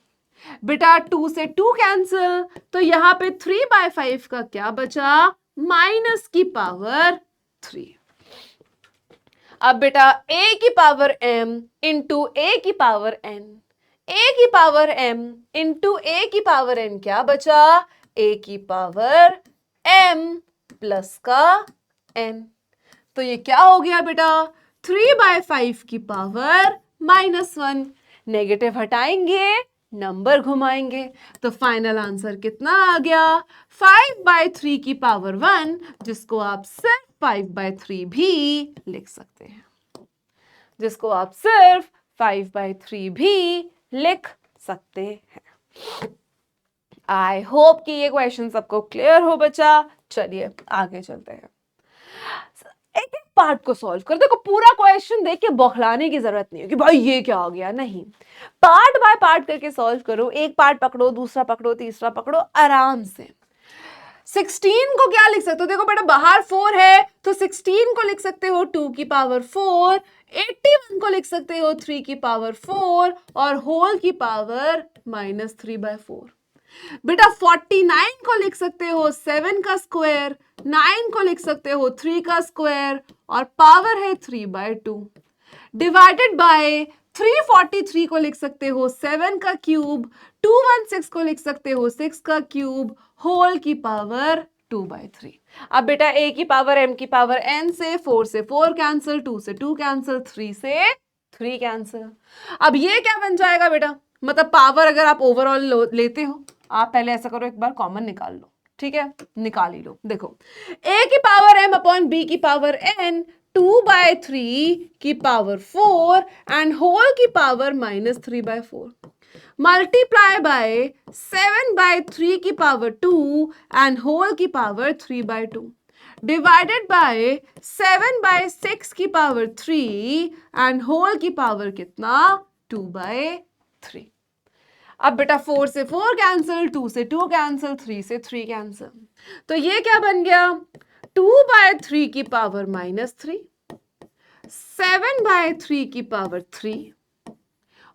बेटा 2 से 2 कैंसिल तो यहां पे 3/5 का क्या बचा माइनस की पावर 3। अब बेटा a की पावर m इंटू a की पावर n, a की पावर m इंटू a की पावर n क्या बचा a की पावर m प्लस का n। तो ये क्या हो गया बेटा 3/5 की पावर -1। नेगेटिव हटाएंगे नंबर घुमाएंगे तो फाइनल आंसर कितना आ गया 5/3 की पावर 1, जिसको आप सिर्फ 5/3 भी लिख सकते हैं, जिसको आप सिर्फ 5/3 भी लिख सकते हैं। आई होप कि ये क्वेश्चन सबको क्लियर हो बच्चा। चलिए आगे चलते हैं, एक एक पार्ट को सॉल्व कर। देखो पूरा क्वेश्चन देख के बौखलाने की जरूरत नहीं है कि भाई ये क्या आ गया, नहीं, पार्ट बाय पार्ट करके सॉल्व करो। एक पार्ट पकड़ो, दूसरा पकड़ो, तीसरा पकड़ो, आराम से। 16 को क्या लिख सकते हो, देखो बेटा बाहर 4 है तो 16 को लिख सकते हो 2 की पावर 4, 81 को लिख सकते हो 3 की पावर 4 और होल की पावर -3/4। बेटा 49 को लिख सकते हो 7 का स्क्वायर, 9 को लिख सकते हो 3 का स्क्वायर और पावर है 3/2 डिवाइडेड बाय 343 को लिख सकते हो 7 का क्यूब, 216 को लिख सकते हो 6 का क्यूब, होल की पावर 2/3। अब बेटा a की पावर m की पावर n से 4 से 4 कैंसिल, 2 से 2 कैंसिल, 3 से 3 कैंसिल। अब ये क्या बन जाएगा बेटा, मतलब पावर अगर आप ओवरऑल लेते हो, आप पहले ऐसा करो एक बार कॉमन निकाल लो, ठीक है, निकाल ही लो। देखो a की पावर m अपॉन b की पावर n 2/3 की पावर 4 एंड होल की पावर -3/4 मल्टीप्लाई बाय 7/3 की पावर 2 एंड होल की पावर 3/2 डिवाइडेड बाय 7/6 की पावर 3 एंड होल की पावर कितना 2/3। अब बेटा 4 से 4 कैंसिल, 2 से 2 कैंसिल, 3 से 3 कैंसिल, तो ये क्या बन गया 2/3 की पावर -3, 7/3 की पावर 3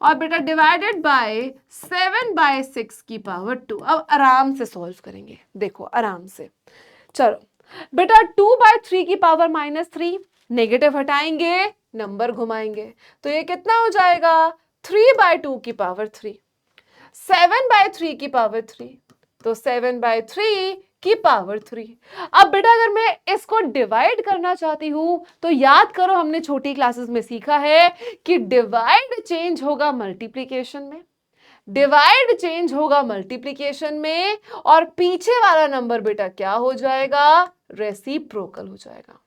और बेटा डिवाइडेड बाय 7/6 की पावर 2। अब आराम से सॉल्व करेंगे, देखो आराम से। चलो बेटा 2/3 की पावर -3, नेगेटिव हटाएंगे नंबर घुमाएंगे तो ये कितना हो जाएगा 3/2 की पावर 3, 7/3 की पावर 3 तो 7/3 की पावर 3। अब बेटा अगर मैं इसको डिवाइड करना चाहती हूं तो याद करो हमने छोटी क्लासेस में सीखा है कि डिवाइड चेंज होगा मल्टीप्लिकेशन में, डिवाइड चेंज होगा मल्टीप्लिकेशन में और पीछे वाला नंबर बेटा क्या हो जाएगा रेसिप्रोकल हो जाएगा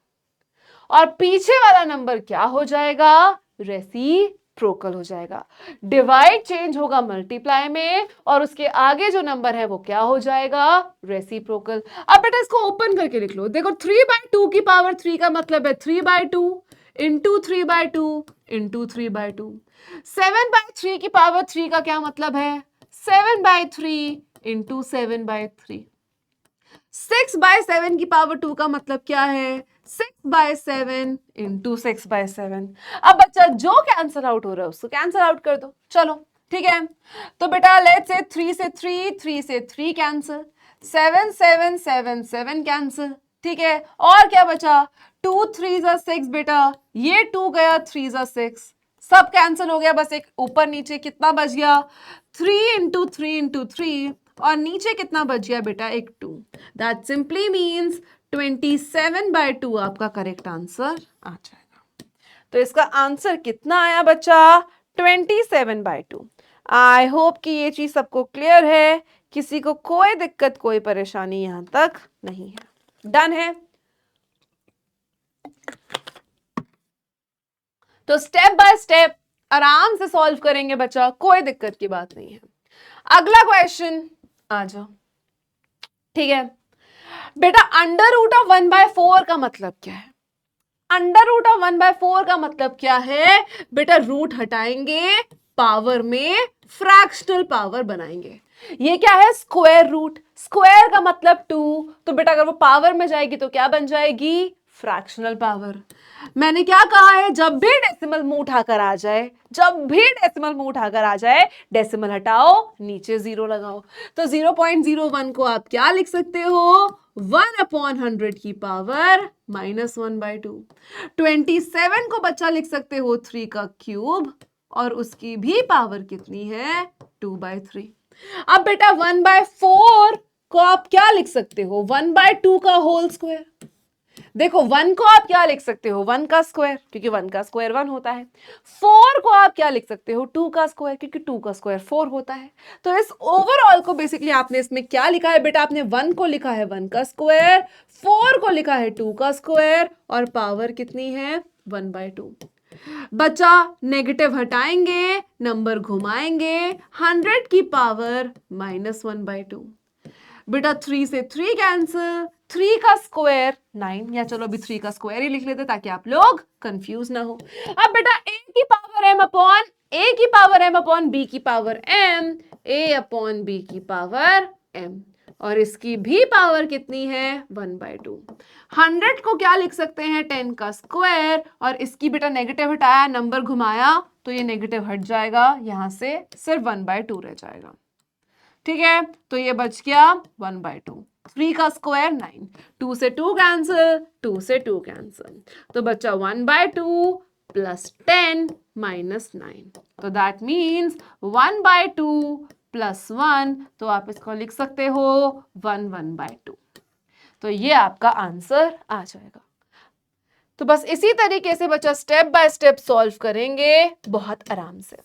और पीछे वाला नंबर क्या हो जाएगा रेसिप्रोकल हो जाएगा। डिवाइड चेंज होगा मल्टीप्लाई में और उसके आगे जो नंबर है वो क्या हो जाएगा रेसिप्रोकल। अब बेटा इसको ओपन करके लिख लो, देखो 3/2 की पावर 3 का मतलब है 3/2 इंटू 3/2 इंटू 3/2। 7/3 की पावर 3 का क्या मतलब है 7/3 इंटू 7/3। 6/7 की पावर 2 का मतलब क्या है 6/7 इंटू 6/7। अब बच्चा जो कैंसिल आउट हो रहा है उसको कैंसिल आउट कर दो, चलो ठीक है। तो बेटा लेट्स से 3 से 3, 3 से 3 कैंसिल, 7 7 7 7 कैंसिल, ठीक है। और क्या बचा 2 3 जा 6 बेटा, ये 2 गया 3 जा 6, सब कैंसिल हो गया, बस एक ऊपर नीचे कितना बच गया 3 इंटू 3 इंटू 3 और नीचे कितना बच गया बेटा एक 2। दैट सिंपली मीन्स 27/2 आपका करेक्ट आंसर आ जाएगा। तो इसका आंसर कितना आया बच्चा 27/2। आई होप कि ये चीज सबको क्लियर है, किसी को कोई दिक्कत कोई परेशानी यहां तक नहीं है। डन है। तो स्टेप बाय स्टेप आराम से सॉल्व करेंगे बच्चा, कोई दिक्कत की बात नहीं है। अगला क्वेश्चन आ जाओ। ठीक है बेटा, अंडर रूट ऑफ 1/4 का मतलब क्या है? अंडर रूट ऑफ 1/4 का मतलब क्या है बेटा? रूट हटाएंगे, पावर में फ्रैक्शनल पावर बनाएंगे। ये क्या है? Square root. स्क्वायर का मतलब 2, तो बेटा अगर वो पावर में जाएगी तो क्या बन जाएगी? Fractional power. मैंने क्या कहा है? जब भी डेसिमल मुंह उठाकर आ जाए, जब भी डेसिमल मुंह उठाकर आ जाए, डेसिमल हटाओ, नीचे जीरो लगाओ। तो 0.01 को आप क्या लिख सकते हो? 1/100 की पावर -1/2। 27 को बच्चा लिख सकते हो 3 का क्यूब, और उसकी भी पावर कितनी है? 2/3। अब बेटा 1/4 को आप क्या लिख सकते हो? 1/2 का होल स्क्वायर। देखो 1 को आप क्या लिख सकते हो? 1 का स्क्वायर, क्योंकि 1 का स्क्वायर 1 होता है। 4 को आप क्या लिख सकते हो? 2 का स्क्वायर, क्योंकि 2 का स्क्वायर 4 होता है। तो इस ओवरऑल को बेसिकली आपने इसमें क्या लिखा है बेटा? आपने 1 को लिखा है 1 का स्क्वायर, 4 को लिखा है 2 का स्क्वायर, और पावर कितनी है? 1/2। बचा नेगेटिव हटाएंगे, नंबर घुमाएंगे, 100 की पावर -1/2। बेटा 3 से 3 कैंसिल, 3 का स्क्वायर 9, या चलो अभी 3 का स्क्वायर ही लिख लेते ताकि आप लोग कंफ्यूज ना हो। अब बेटा a की पावर m अपॉन a की पावर m अपॉन b की power m, a upon b की पावर m, और इसकी भी पावर कितनी है? 1/2। 100 को क्या लिख सकते हैं? 10 का स्क्वायर, और इसकी बेटा नेगेटिव हटाया, नंबर घुमाया, तो ये नेगेटिव हट जाएगा, यहां से सिर्फ 1/2 रह जाएगा। ठीक है, तो ये बच गया 1/2। 3 का स्क्वायर 9, 2 से 2 कैंसिल, 2 से 2 कैंसिल, तो बच्चा 1/2 प्लस 10 माइनस 9, तो दैट मीन्स 1/2 प्लस 1, तो आप इसको लिख सकते हो 1/2। तो ये आपका आंसर आ जाएगा। तो बस इसी तरीके से बच्चा स्टेप बाय स्टेप सॉल्व करेंगे बहुत आराम से।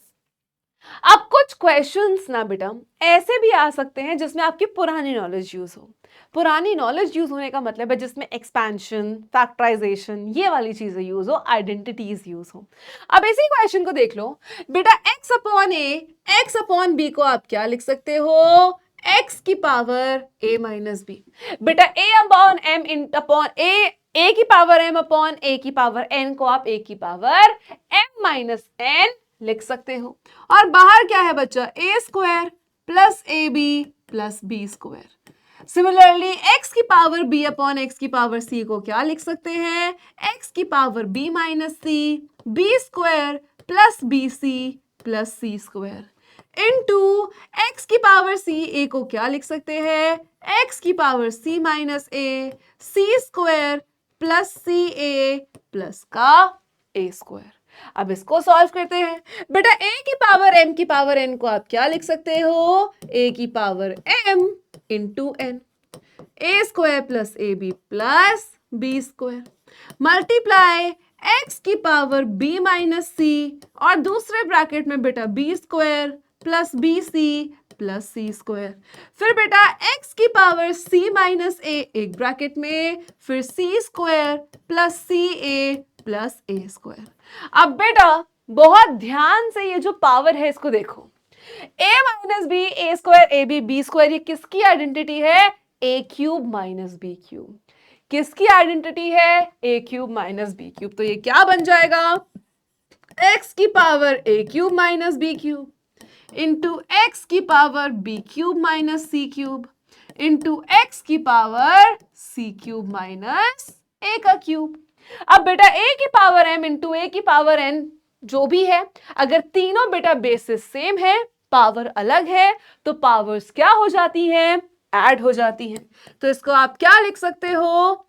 अब कुछ क्वेश्चंस ना बेटा ऐसे भी आ सकते हैं जिसमें आपकी पुरानी नॉलेज यूज हो। पुरानी नॉलेज यूज होने का मतलब है जिसमें एक्सपेंशन, फैक्टराइजेशन, ये वाली चीजें यूज हो, आइडेंटिटीज यूज हो। अब इसी क्वेश्चन को देख लो बेटा, x अपॉन ए, x अपॉन बी को आप क्या लिख सकते हो? x की पावर a माइनस बी। बेटा a upon m in upon a की पावर m अपॉन a की पावर n को आप a की पावर m माइनस n लिख सकते हो। और बाहर क्या है बच्चा? a square plus A B plus B square. Similarly x की पावर b अपॉन x की पावर c को क्या लिख सकते हैं? x की power b minus C, B square plus B C plus C square into x की power c, a को क्या लिख सकते हैं? x की power c minus A, C square plus C A plus का a स्क्वायर। अब इसको सॉल्व करते हैं। बेटा a की पावर m की पावर n को आप क्या लिख सकते हो? a की power m into n, a square plus A B plus B square multiply x की पावर b माइनस सी, और दूसरे ब्रैकेट में बेटा b square plus B C plus C square. फिर बेटा x की पावर c माइनस ए एक bracket में, फिर c square plus C A plus A square. अब बेटा बहुत ध्यान से ये जो पावर है इसको देखो, a minus B, A square A B B square, ये किसकी आइडेंटिटी है? a cube minus B cube. किसकी आइडेंटिटी है? a cube minus B cube. तो ये क्या बन जाएगा? x की power a cube minus B cube into X की power B cube minus C cube into X की power C cube minus A का क्यूब। अब बेटा a की पावर m इंटू a की पावर n जो भी है, अगर तीनों बेटा बेसिस सेम है, पावर अलग है, तो पावर्स क्या हो जाती हैं? ऐड हो जाती हैं। तो इसको आप क्या लिख सकते हो?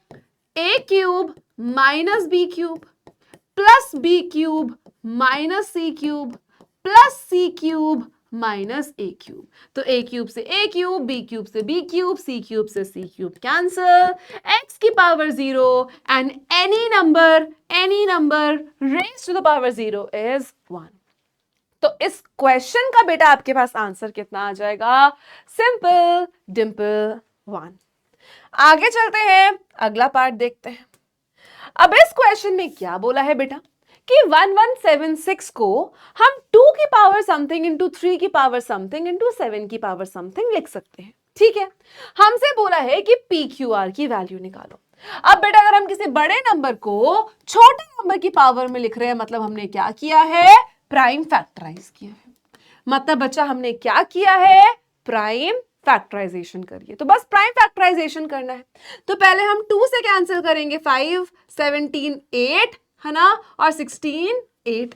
a cube minus B cube plus B cube minus C cube plus C cube minus A cube. तो ए क्यूब से ए क्यूब, बी क्यूब से बी क्यूब, सी क्यूब से सी क्यूब कैंसल, एक्स की power 0 and any number raised to the power 0 is 1। तो इस question का बेटा आपके पास आंसर कितना आ जाएगा? सिंपल डिंपल 1। आगे चलते हैं, अगला पार्ट देखते हैं। अब इस क्वेश्चन में क्या बोला है बेटा कि 1176 को हम 2 की पावर समथिंग इंटू 3 की पावर समथिंग इंटू 7 की पावर समथिंग लिख सकते हैं। ठीक है, हमसे बोला है कि PQR की वैल्यू निकालो। अब बेटा अगर हम किसी बड़े नंबर को छोटे नंबर की पावर में लिख रहे हैं, मतलब हमने क्या किया है? प्राइम फैक्टराइज किया है। मतलब बच्चा हमने क्या किया है? प्राइम फैक्टराइजेशन करिए। तो बस प्राइम फैक्टराइजेशन करना है। तो पहले हम 2 से कैंसिल करेंगे, 5 17 8 है ना, और 16 8।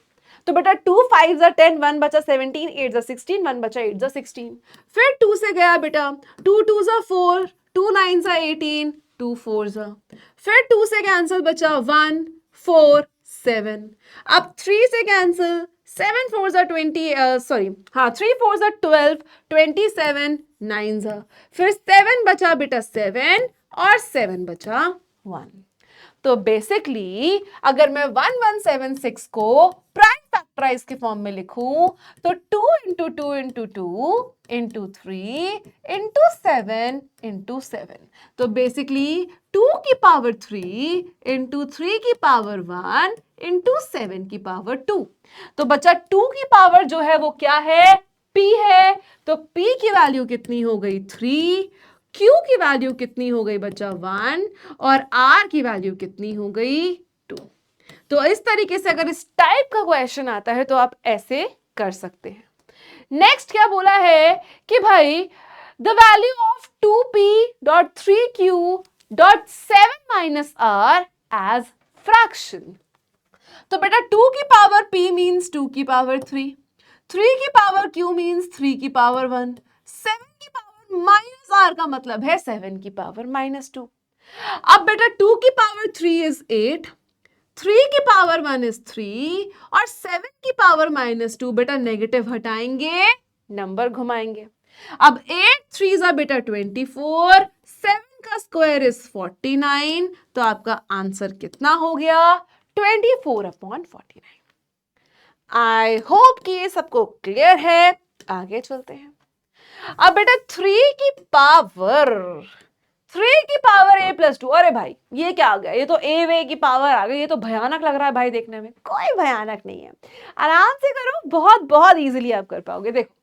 तो बेटा 2 5 10, 1 बचा 17, 8 16, 1 बचा 8 16। फिर 2 से गया बेटा, 2 2 4, 2 9 18, 2 4 फिर 2 से कैंसिल बचा 1 4 7। अब 3 से कैंसिल, 7 4 20, सॉरी हाँ 3 4 12, 27 9 फिर 7 बचा बेटा 7 और 7 बचा 1। तो बेसिकली अगर मैं 1176 को प्राइम फैक्टराइज के फॉर्म में लिखूं तो 2 into 2 into 2 into 3 into 7 into 7। तो बेसिकली 2 की पावर 3 इंटू 3 की पावर 1 इंटू 7 की पावर 2। तो बच्चा 2 की पावर जो है वो क्या है? P है। तो P की वैल्यू कितनी हो गई? 3। Q की वैल्यू कितनी हो गई बच्चा? 1। और R की वैल्यू कितनी हो गई? 2। तो इस तरीके से अगर इस टाइप का क्वेश्चन आता है तो आप ऐसे कर सकते हैं। नेक्स्ट क्या बोला है कि भाई the value of 2p.3q.7 minus r as fraction. तो बेटा 2 की पावर p मींस 2 की पावर 3, 3 की पावर q मींस 3 की पावर 1, 7 की पावर माइनस r का मतलब है 7 की पावर माइनस 2। अब बेटा 2 की पावर 3 इज 8, 3 की पावर 1 इज 3 और 7 की पावर माइनस 2। बेटा नेगेटिव हटाएंगे, नंबर घुमाएंगे। अब 8 3 जा बेटा 24, 7 का स्क्वायर इज 49। तो आपका आंसर कितना हो गया? 24/49। आई होप कि ये सबको क्लियर है। आगे चलते हैं। अब बेटा 3 की पावर a प्लस 2। अरे भाई ये क्या आ गया? ये तो a वे की पावर आ गई। ये तो भयानक लग रहा है भाई देखने में। कोई भयानक नहीं है, आराम से करो, बहुत बहुत इजीली आप कर पाओगे। देखो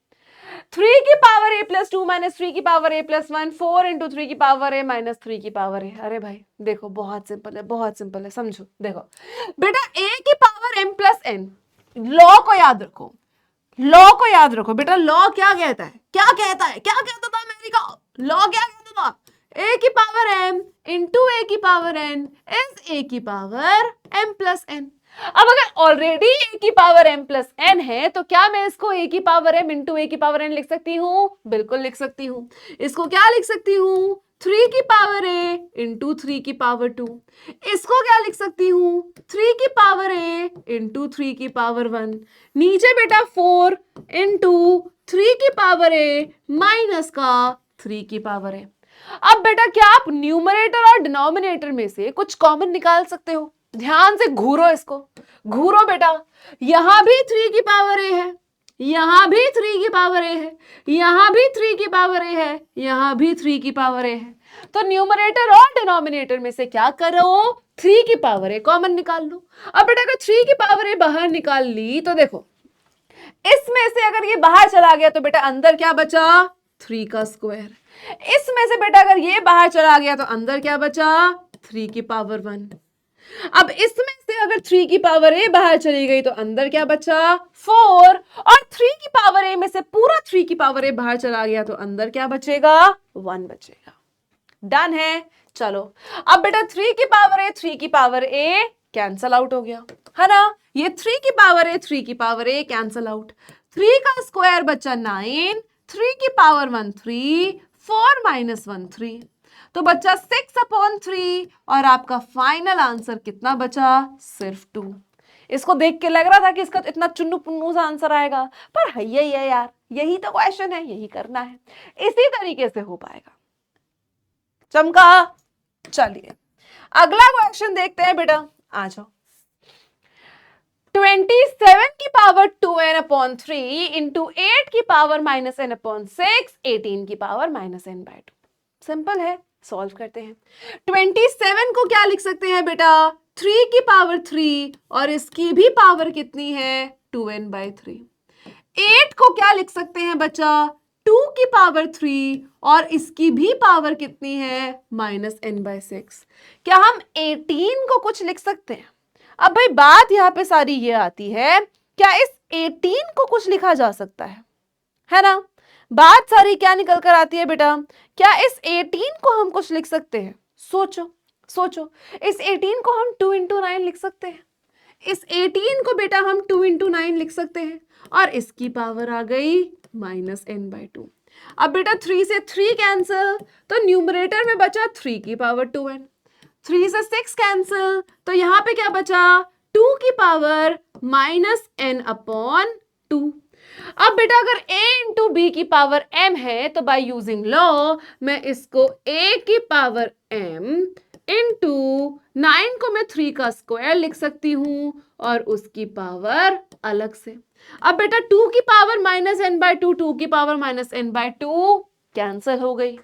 3 की पावर a प्लस 2 माइनस 3 की पावर a प्लस 1, 4 इंटू 3 की पावर a माइनस 3 की पावर a। अरे भाई देखो बहुत सिंपल है, बहुत सिंपल है, समझो। देखो बेटा a की power m plus n, law को याद रखो, लॉ को याद रखो बेटा। लॉ क्या कहता है? क्या कहता है? क्या कहता था अमेरिका? लॉ क्या कहता था? a की पावर m इंटू a की पावर n इज a की पावर m प्लस n। अब अगर ऑलरेडी a की पावर m प्लस n है तो क्या मैं इसको a की पावर m इंटू a की पावर n लिख सकती हूँ? बिल्कुल लिख सकती हूँ। इसको क्या लिख सकती हूँ? 3 की पावर a इंटू 3 की पावर 2। इसको क्या लिख सकती हूँ? 3 की पावर a इंटू 3 की पावर 1। नीचे बेटा 4 इंटू 3 की पावर a माइनस का 3 की पावर a। अब बेटा क्या आप न्यूमरेटर और डिनोमिनेटर में से कुछ कॉमन निकाल सकते हो? ध्यान से घूरो इसको, घूरो बेटा। यहां भी 3 की पावर a है, यहां भी 3 की पावर a है, यहां भी 3 की पावर a है, यहां भी 3 की पावर a है। तो न्यूमरेटर और डिनोमिनेटर में से क्या करो? 3 की पावर a कॉमन निकाल लो। अब बेटा अगर 3 की पावर a बाहर निकाल ली तो देखो इसमें से अगर ये बाहर चला गया तो बेटा अंदर क्या बचा? 3 का स्क्वायर। इसमें से बेटा अगर ये बाहर चला गया तो अंदर क्या बचा? 3 की पावर 1। अब इसमें से अगर 3 की पावर a बाहर चली गई तो अंदर क्या बचा? 4। और 3 की पावर a में से पूरा 3 की पावर a बाहर चला गया तो अंदर क्या बचेगा? 1 बचेगा। डन है। चलो अब बेटा 3 की पावर a 3 की पावर a कैंसल आउट हो गया है ना। ये 3 की पावर a 3 की पावर a कैंसल आउट। 3 का स्क्वायर बचा 9, 3 की पावर 1 3, 4 माइनस 1 3। तो बच्चा 6/3 और आपका फाइनल आंसर कितना बचा? सिर्फ 2। इसको देख के लग रहा था कि इसका इतना चुन्नू पुन्नू सा आंसर आएगा, पर है यही है यार, यही तो क्वेश्चन है, यही करना है, इसी तरीके से हो पाएगा। चमका। चलिए अगला क्वेश्चन देखते हैं बेटा, आ जाओ। 27 की पावर 2n/3 इंटू 8 की पावर -n/6, 18 की पावर -n/2। सिंपल है, सॉल्व करते हैं। 27 को क्या लिख सकते हैं बेटा, 3 की पावर 3 और इसकी भी पावर कितनी है, 2n/3। 8 को क्या लिख सकते हैं बच्चा, 2 की पावर 3 और इसकी भी पावर कितनी है, -n/6। क्या हम 18 को कुछ लिख सकते हैं? अब भाई बात यहां पे सारी ये आती है, क्या इस 18 को कुछ लिखा जा सकता है ना? बात सारी क्या निकल कर आती है बेटा, क्या इस 18 को हम कुछ लिख सकते हैं? सोचो सोचो, इस 18 को हम 2 × 9 लिख सकते हैं। इस 18 को बेटा हम 2 × 9 लिख सकते हैं और इसकी पावर आ गई -n/2। अब बेटा 3 से 3 कैंसिल, तो न्यूमरेटर में बचा 3 की पावर 2n। 3 से 6 कैंसिल, तो यहां पे क्या बचा, 2 की पावर -n/2। अब बेटा अगर a इंटू बी की पावर m है, तो बाय यूजिंग लॉ मैं इसको a की पावर m इंटू 9 को मैं 3 का स्क्वायर लिख सकती हूं और उसकी पावर अलग से। अब बेटा 2 की पावर -n/2, 2 की पावर -n/2 कैंसिल हो गई।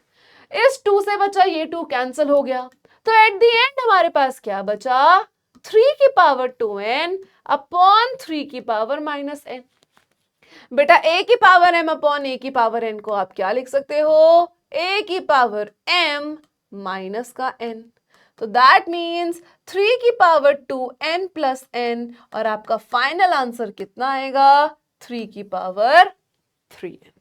इस 2 से बचा ये 2 कैंसिल हो गया, तो एट द एंड हमारे पास क्या बचा, 3 की पावर 2n अपॉन 3 की पावर -n। बेटा a की पावर m अपॉन a की पावर n को आप क्या लिख सकते हो, a की पावर m माइनस का n। तो दैट मीन्स 3 की पावर 2n प्लस n और आपका फाइनल आंसर कितना आएगा, 3 की पावर 3n।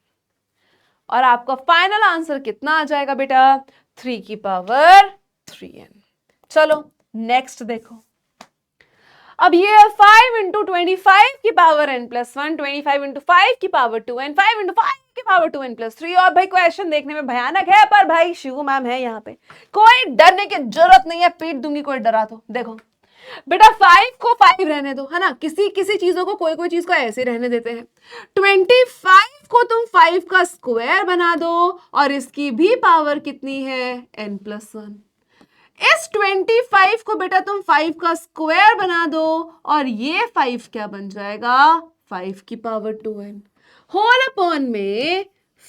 और आपका फाइनल आंसर कितना आ जाएगा बेटा, 3 की पावर 3n। चलो नेक्स्ट देखो। अब ये है 5 × 25 की पावर n प्लस 1, 25 × 5 की पावर 2n, 5 × 5 की पावर 2n प्लस 3। और भाई क्वेश्चन देखने में भयानक है, पर भाई शिवू मैम है यहाँ पे, कोई डरने की जरूरत नहीं है, पीट दूंगी कोई डरा तो। देखो बेटा 5 को 5 रहने दो, है ना, किसी किसी चीजों को, कोई कोई चीज को ऐसे रहने देते हैं। 25 को तुम 5 का स्क्वायर बना दो और इसकी भी पावर कितनी है, n+1। इस 25 को बेटा तुम 5 का स्क्वायर बना दो और ये 5 क्या बन जाएगा, 5 की पावर 2n होल अपॉन में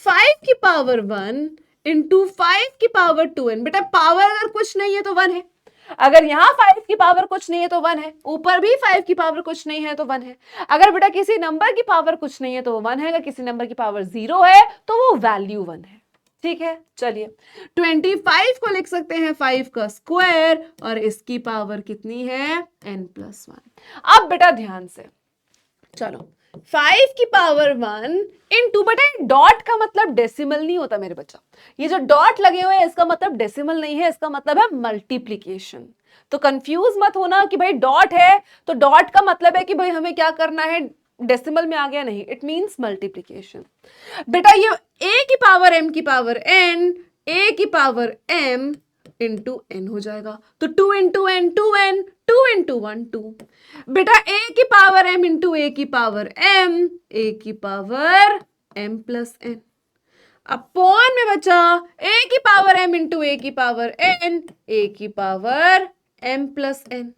5 की पावर 1 इंटू 5 की पावर 2n। बेटा पावर अगर कुछ नहीं है तो 1 है, अगर यहां 5 की पावर कुछ नहीं है तो 1 है, ऊपर भी 5 की पावर कुछ नहीं है तो 1 है। अगर बेटा किसी नंबर की पावर कुछ नहीं है तो वो 1 है, अगर किसी नंबर की पावर 0 है तो वो वैल्यू 1 है। ठीक है, चलिए 25 को लिख सकते हैं 5 का स्क्वायर और इसकी पावर कितनी है, n+1। अब बेटा ध्यान से चलो, 5 की पावर 1 इंटू, बेटा डॉट का मतलब डेसिमल नहीं होता मेरे बच्चा, ये जो डॉट लगे हुए हैं इसका मतलब डेसिमल नहीं है, इसका मतलब है मल्टीप्लीकेशन। तो कंफ्यूज मत होना कि भाई डॉट है तो डॉट का मतलब है कि भाई हमें क्या करना है, डेसिमल में आ गया, नहीं, इट मींस मल्टीप्लीकेशन। बेटा ये a की पावर m की पावर n, a की पावर m इंटू n हो जाएगा, तो 2 × n 2n, 2 × 1 2। बेटा a की पावर m इंटू a की पावर m, a की पावर m+n अपॉन में बचा a की पावर m इंटू a की पावर n, a की पावर m+n,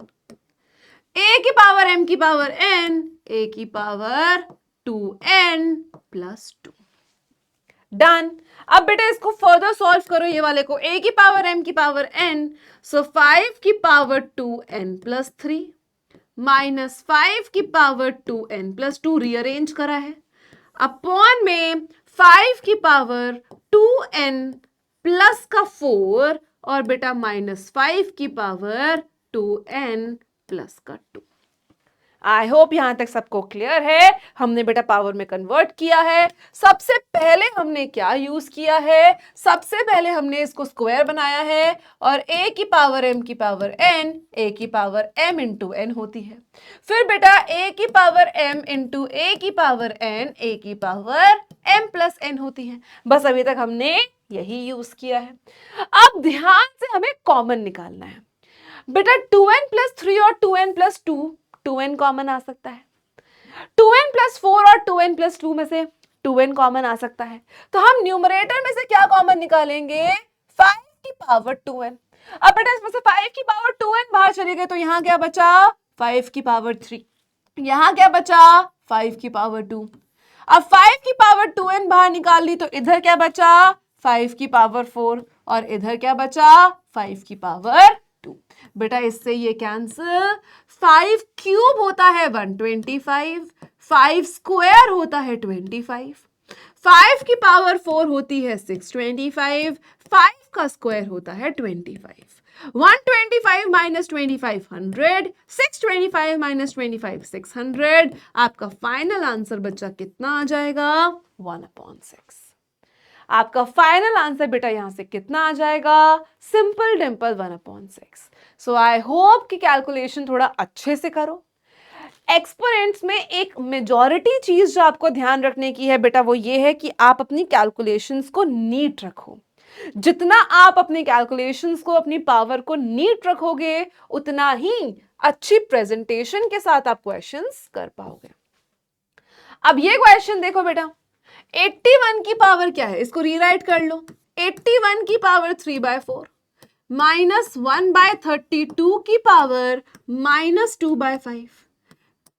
a की पावर m की पावर n, a की पावर 2n+2। डन। अब बेटा इसको फर्दर सॉल्व करो, ये वाले को, a की पावर m की पावर n, सो 5 की पावर 2n+3 माइनस 5 की पावर 2n+2 रीअरेंज करा है, अपॉन में 5 की पावर 2n प्लस का 4 और बेटा -5 की पावर 2n प्लस का 2। आई होप यहां तक सबको क्लियर है। हमने बेटा पावर में कन्वर्ट किया है। सबसे पहले हमने क्या यूज किया है, सबसे पहले हमने इसको स्क्वायर बनाया है और a की पावर m की पावर n, a की पावर m इंटू n होती है। फिर बेटा a की पावर m इंटू a की पावर n, a की पावर m प्लस n होती है। बस अभी तक हमने यही यूज किया है। अब ध्यान से हमें कॉमन निकालना है। बेटा 2n+3 और 2n+2, 2n कॉमन आ सकता है। 2n+4 और 2n+2 में से 2n कॉमन आ सकता है, तो हम न्यूमरेटर में से क्या कॉमन निकालेंगे, 5 की पावर 2n। अब बेटा इसमें से 5 की पावर 2n बाहर चली गई, तो यहां क्या बचा, 5 की पावर 3। यहां क्या बचा 5 की पावर 2। अब 5 की पावर 2n बाहर निकाल ली तो इधर क्या बचा 5 की पावर 4 और इधर क्या बचा 5 की पावर 2। बेटा इससे ये कैंसिल। 5 क्यूब होता है 125, 5 स्क्वायर होता है 25, 5 की पावर 4 होती है 625, 5 का स्क्वायर होता है 25। 125 माइनस 25 100, 625 माइनस 25 600। आपका फाइनल आंसर बच्चा कितना आ जाएगा 1/6। आपका फाइनल आंसर बेटा यहां से कितना आ जाएगा simple Dimple 1/6। So I hope कि कैलकुलेशन थोड़ा अच्छे से करो। एक्सपोनेंट्स में एक मेजॉरिटी चीज जो आपको ध्यान रखने की है बेटा वो ये है कि आप अपनी कैलकुलेशंस को नीट रखो। जितना आप अपनी कैलकुलेशंस को अपनी पावर को नीट रखोगे उतना ही अच्छी प्रेजेंटेशन के साथ आप क्वेश्चंस कर पाओगे। अब ये क्वेश्चन देखो बेटा 81 की पावर क्या है इसको रीराइट कर लो। 81 की पावर 3/4 माइनस 1/32 की पावर माइनस 2/5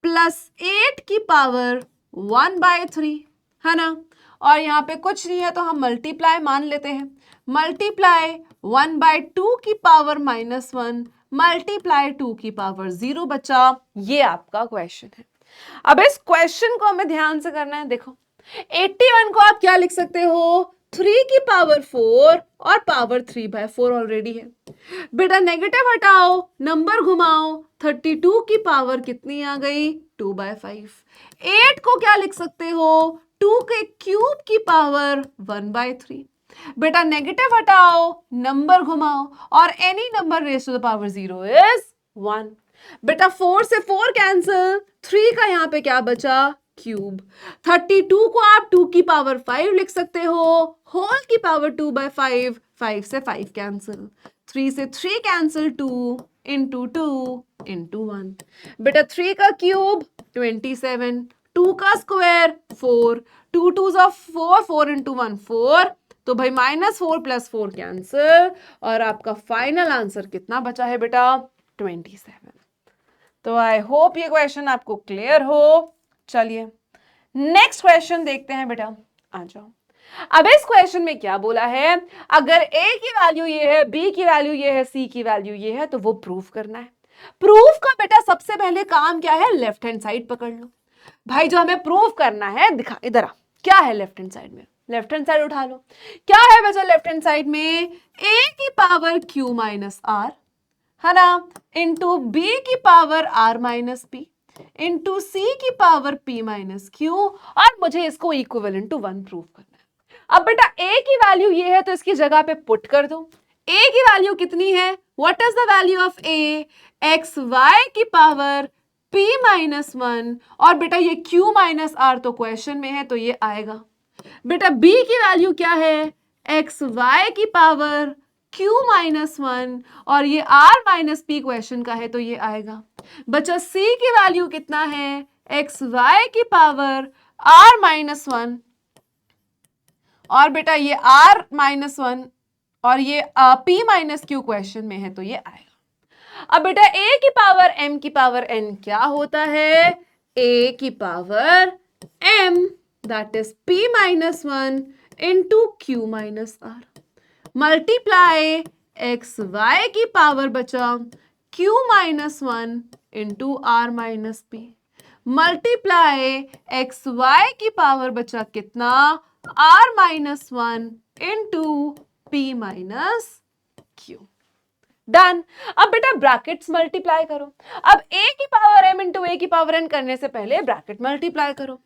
प्लस 8 की पावर 1/3 है ना। और यहां पे कुछ नहीं है तो हम मल्टीप्लाई मान लेते हैं। मल्टीप्लाई 1/2 की पावर -1 मल्टीप्लाई 2 की पावर 0 बचा। ये आपका क्वेश्चन है। अब इस क्वेश्चन को हमें ध्यान से करना है। देखो 81 को आप क्या लिख सकते हो 3 की पावर 4 और पावर 3/4 ऑलरेडी है। बेटा नेगेटिव हटाओ नंबर घुमाओ 32 की पावर कितनी आ गई 2/5। 8 को क्या लिख सकते हो 2 के क्यूब की पावर 1/3। बेटा नेगेटिव हटाओ नंबर घुमाओ और any number raise to the power 0 is 1। बेटा 4 से 4 कैंसिल 3 का यहां पे क्या बचा क्यूब। 32 को आप 2 की पावर 5 लिख सकते हो होल की पावर 2/5। 5 से 5 कैंसिल 3 से 3 कैंसिल 2 इंटू 2 इंटू 1। बेटा 3 का क्यूब 27, 2 का स्क्वायर 4, 2 2s ऑफ 4, 4 इंटू 1 4। तो भाई -4 + 4 कैंसिल और आपका फाइनल आंसर कितना बचा है बेटा 27। तो आई होप ये क्वेश्चन आपको क्लियर हो। चलिए नेक्स्ट क्वेश्चन देखते हैं बेटा। आ जाओ। अब इस क्वेश्चन में क्या बोला है अगर a की वैल्यू ये है b की वैल्यू ये है c की वैल्यू ये है तो वो प्रूफ करना है। प्रूफ का बेटा सबसे पहले काम क्या है लेफ्ट हैंड साइड पकड़ लो। भाई जो हमें प्रूफ करना है दिखा इधर आ क्या है लेफ्ट हैंड साइड में। लेफ्ट हैंड साइड उठा लो क्या है बच्चा लेफ्ट हैंड साइड में a की पावर q माइनस r है ना इंटू b की power r minus p into c की पावर p माइनस q और मुझे इसको इक्विवेलेंट टू 1 प्रूव करना है। अब बेटा a की वैल्यू ये है तो इसकी जगह पे पुट कर दो। a की वैल्यू कितनी है what is the value of a x y की पावर p माइनस 1 और बेटा ये q माइनस r तो क्वेश्चन में है तो ये आएगा। बेटा b की वैल्यू क्या है एक्स वाई की पावर q माइनस 1 और ये r माइनस p क्वेश्चन का है तो ये आएगा। बच्चा c की वैल्यू कितना है एक्स वाई की पावर r माइनस 1 और बेटा ये r माइनस 1 और ये p माइनस q क्वेश्चन में है तो ये आएगा। अब बेटा a की पावर m की पावर n क्या होता है a की power m that is p minus 1 into q minus r multiply X Y की पावर बचा q minus 1 into R minus P multiply X Y की पावर बचा कितना r minus 1 into P minus Q. Done. अब बेटा brackets multiply करो। अब a की पावर m इंटू a की पावर n करने से पहले ब्रैकेट मल्टीप्लाई करो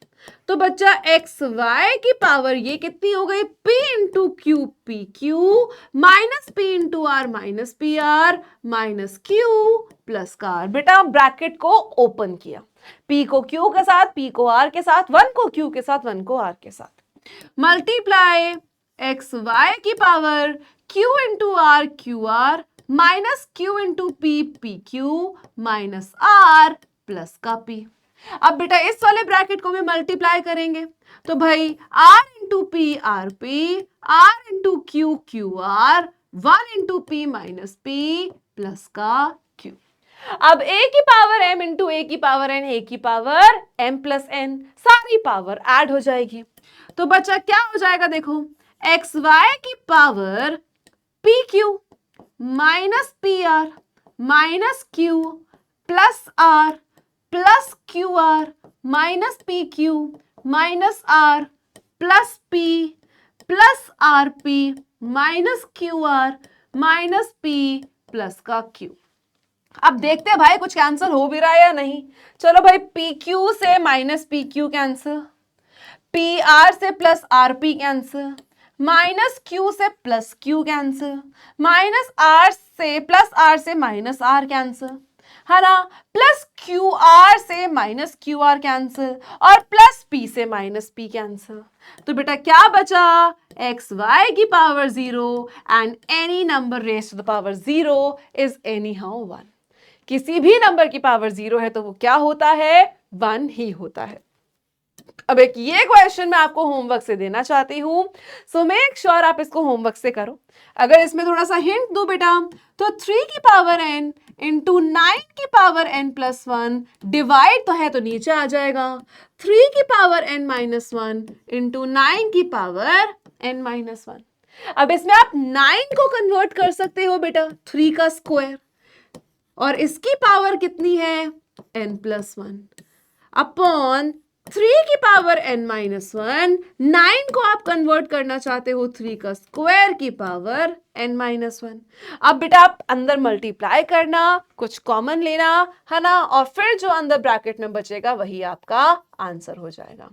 तो बच्चा एक्स वाई की पावर ये कितनी हो गई p into Q P Q minus p into R minus P R minus Q plus का आर। बेटा ब्रैकेट को ओपन किया p को q के साथ p को r के साथ 1 को q के साथ 1 को r के साथ मल्टीप्लाई एक्स वाई की power q into R Q R minus Q into P P Q minus R plus का पी। अब बेटा इस वाले ब्रैकेट को भी मल्टीप्लाई करेंगे तो भाई r into P R P r into Q Q R 1 into P minus P plus का क्यू। अब a की पावर m इंटू a की पावर n, a की पावर m प्लस n, सारी पावर ऐड हो जाएगी। तो बच्चा क्या हो जाएगा, देखो एक्स वाई की power P Q minus P R minus Q plus R plus Q R minus P Q minus R plus P plus R P minus Q R minus P plus का Q. अब देखते हैं भाई कुछ cancel हो भी रहा है या नहीं। चलो भाई पी क्यू से minus P Q cancel, P R से plus R P cancel, minus Q से plus Q cancel, minus R से प्लस आर से माइनस आर कैंसिल, है ना, प्लस क्यू आर से माइनस क्यू आर कैंसिल और plus P से minus P cancel. तो बेटा क्या बचा, एक्स वाई की power 0 and any number raise to the power 0 is any how 1। किसी भी नंबर की पावर 0 है तो वो क्या होता है, 1 ही होता है। अब एक ये क्वेश्चन मैं आपको होमवर्क से देना चाहती हूं, सो मेक श्योर आप इसको होमवर्क से करो। अगर इसमें थोड़ा सा हिंट दूं बेटा, तो 3 की पावर n इंटू 9 की पावर n प्लस 1 डिवाइड तो है तो नीचे आ जाएगा 3 की पावर n माइनस 1 इंटू 9 की पावर n माइनस 1। अब इसमें आप 9 को कन्वर्ट कर सकते हो बेटा 3 का स्क्वायर, और इसकी पावर कितनी है n प्लस 1 अपॉन 3 की पावर n माइनस 1। 9 को आप कन्वर्ट करना चाहते हो 3 का स्क्वायर की पावर n माइनस 1। अब बेटा आप अंदर मल्टीप्लाई करना, कुछ कॉमन लेना, है ना, और फिर जो अंदर ब्रैकेट में बचेगा वही आपका आंसर हो जाएगा।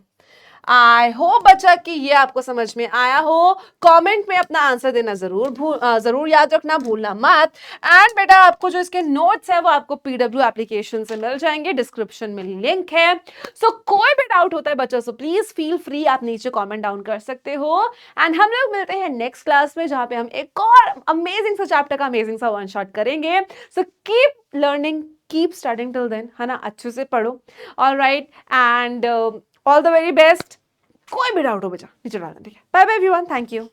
आई होप बच्चा कि ये आपको समझ में आया हो। कमेंट में अपना आंसर देना जरूर याद रखना, भूलना मत। एंड बेटा आपको जो इसके नोट्स है वो आपको पीडब्ल्यू एप्लीकेशन से मिल जाएंगे, डिस्क्रिप्शन में लिंक है। सो कोई भी डाउट होता है बच्चा सो प्लीज फील फ्री, आप नीचे कमेंट डाउन कर सकते हो। एंड हम लोग मिलते हैं नेक्स्ट क्लास में जहां पे हम एक और अमेजिंग सा चैप्टर का अमेजिंग सा वन शॉट करेंगे। So keep learning, keep studying till then, है ना, अच्छे से पढ़ो। Alright, and all the very best. कोई भी डाउट हो बच्चा नीचे डालना, ठीक है। Bye bye everyone, thank you.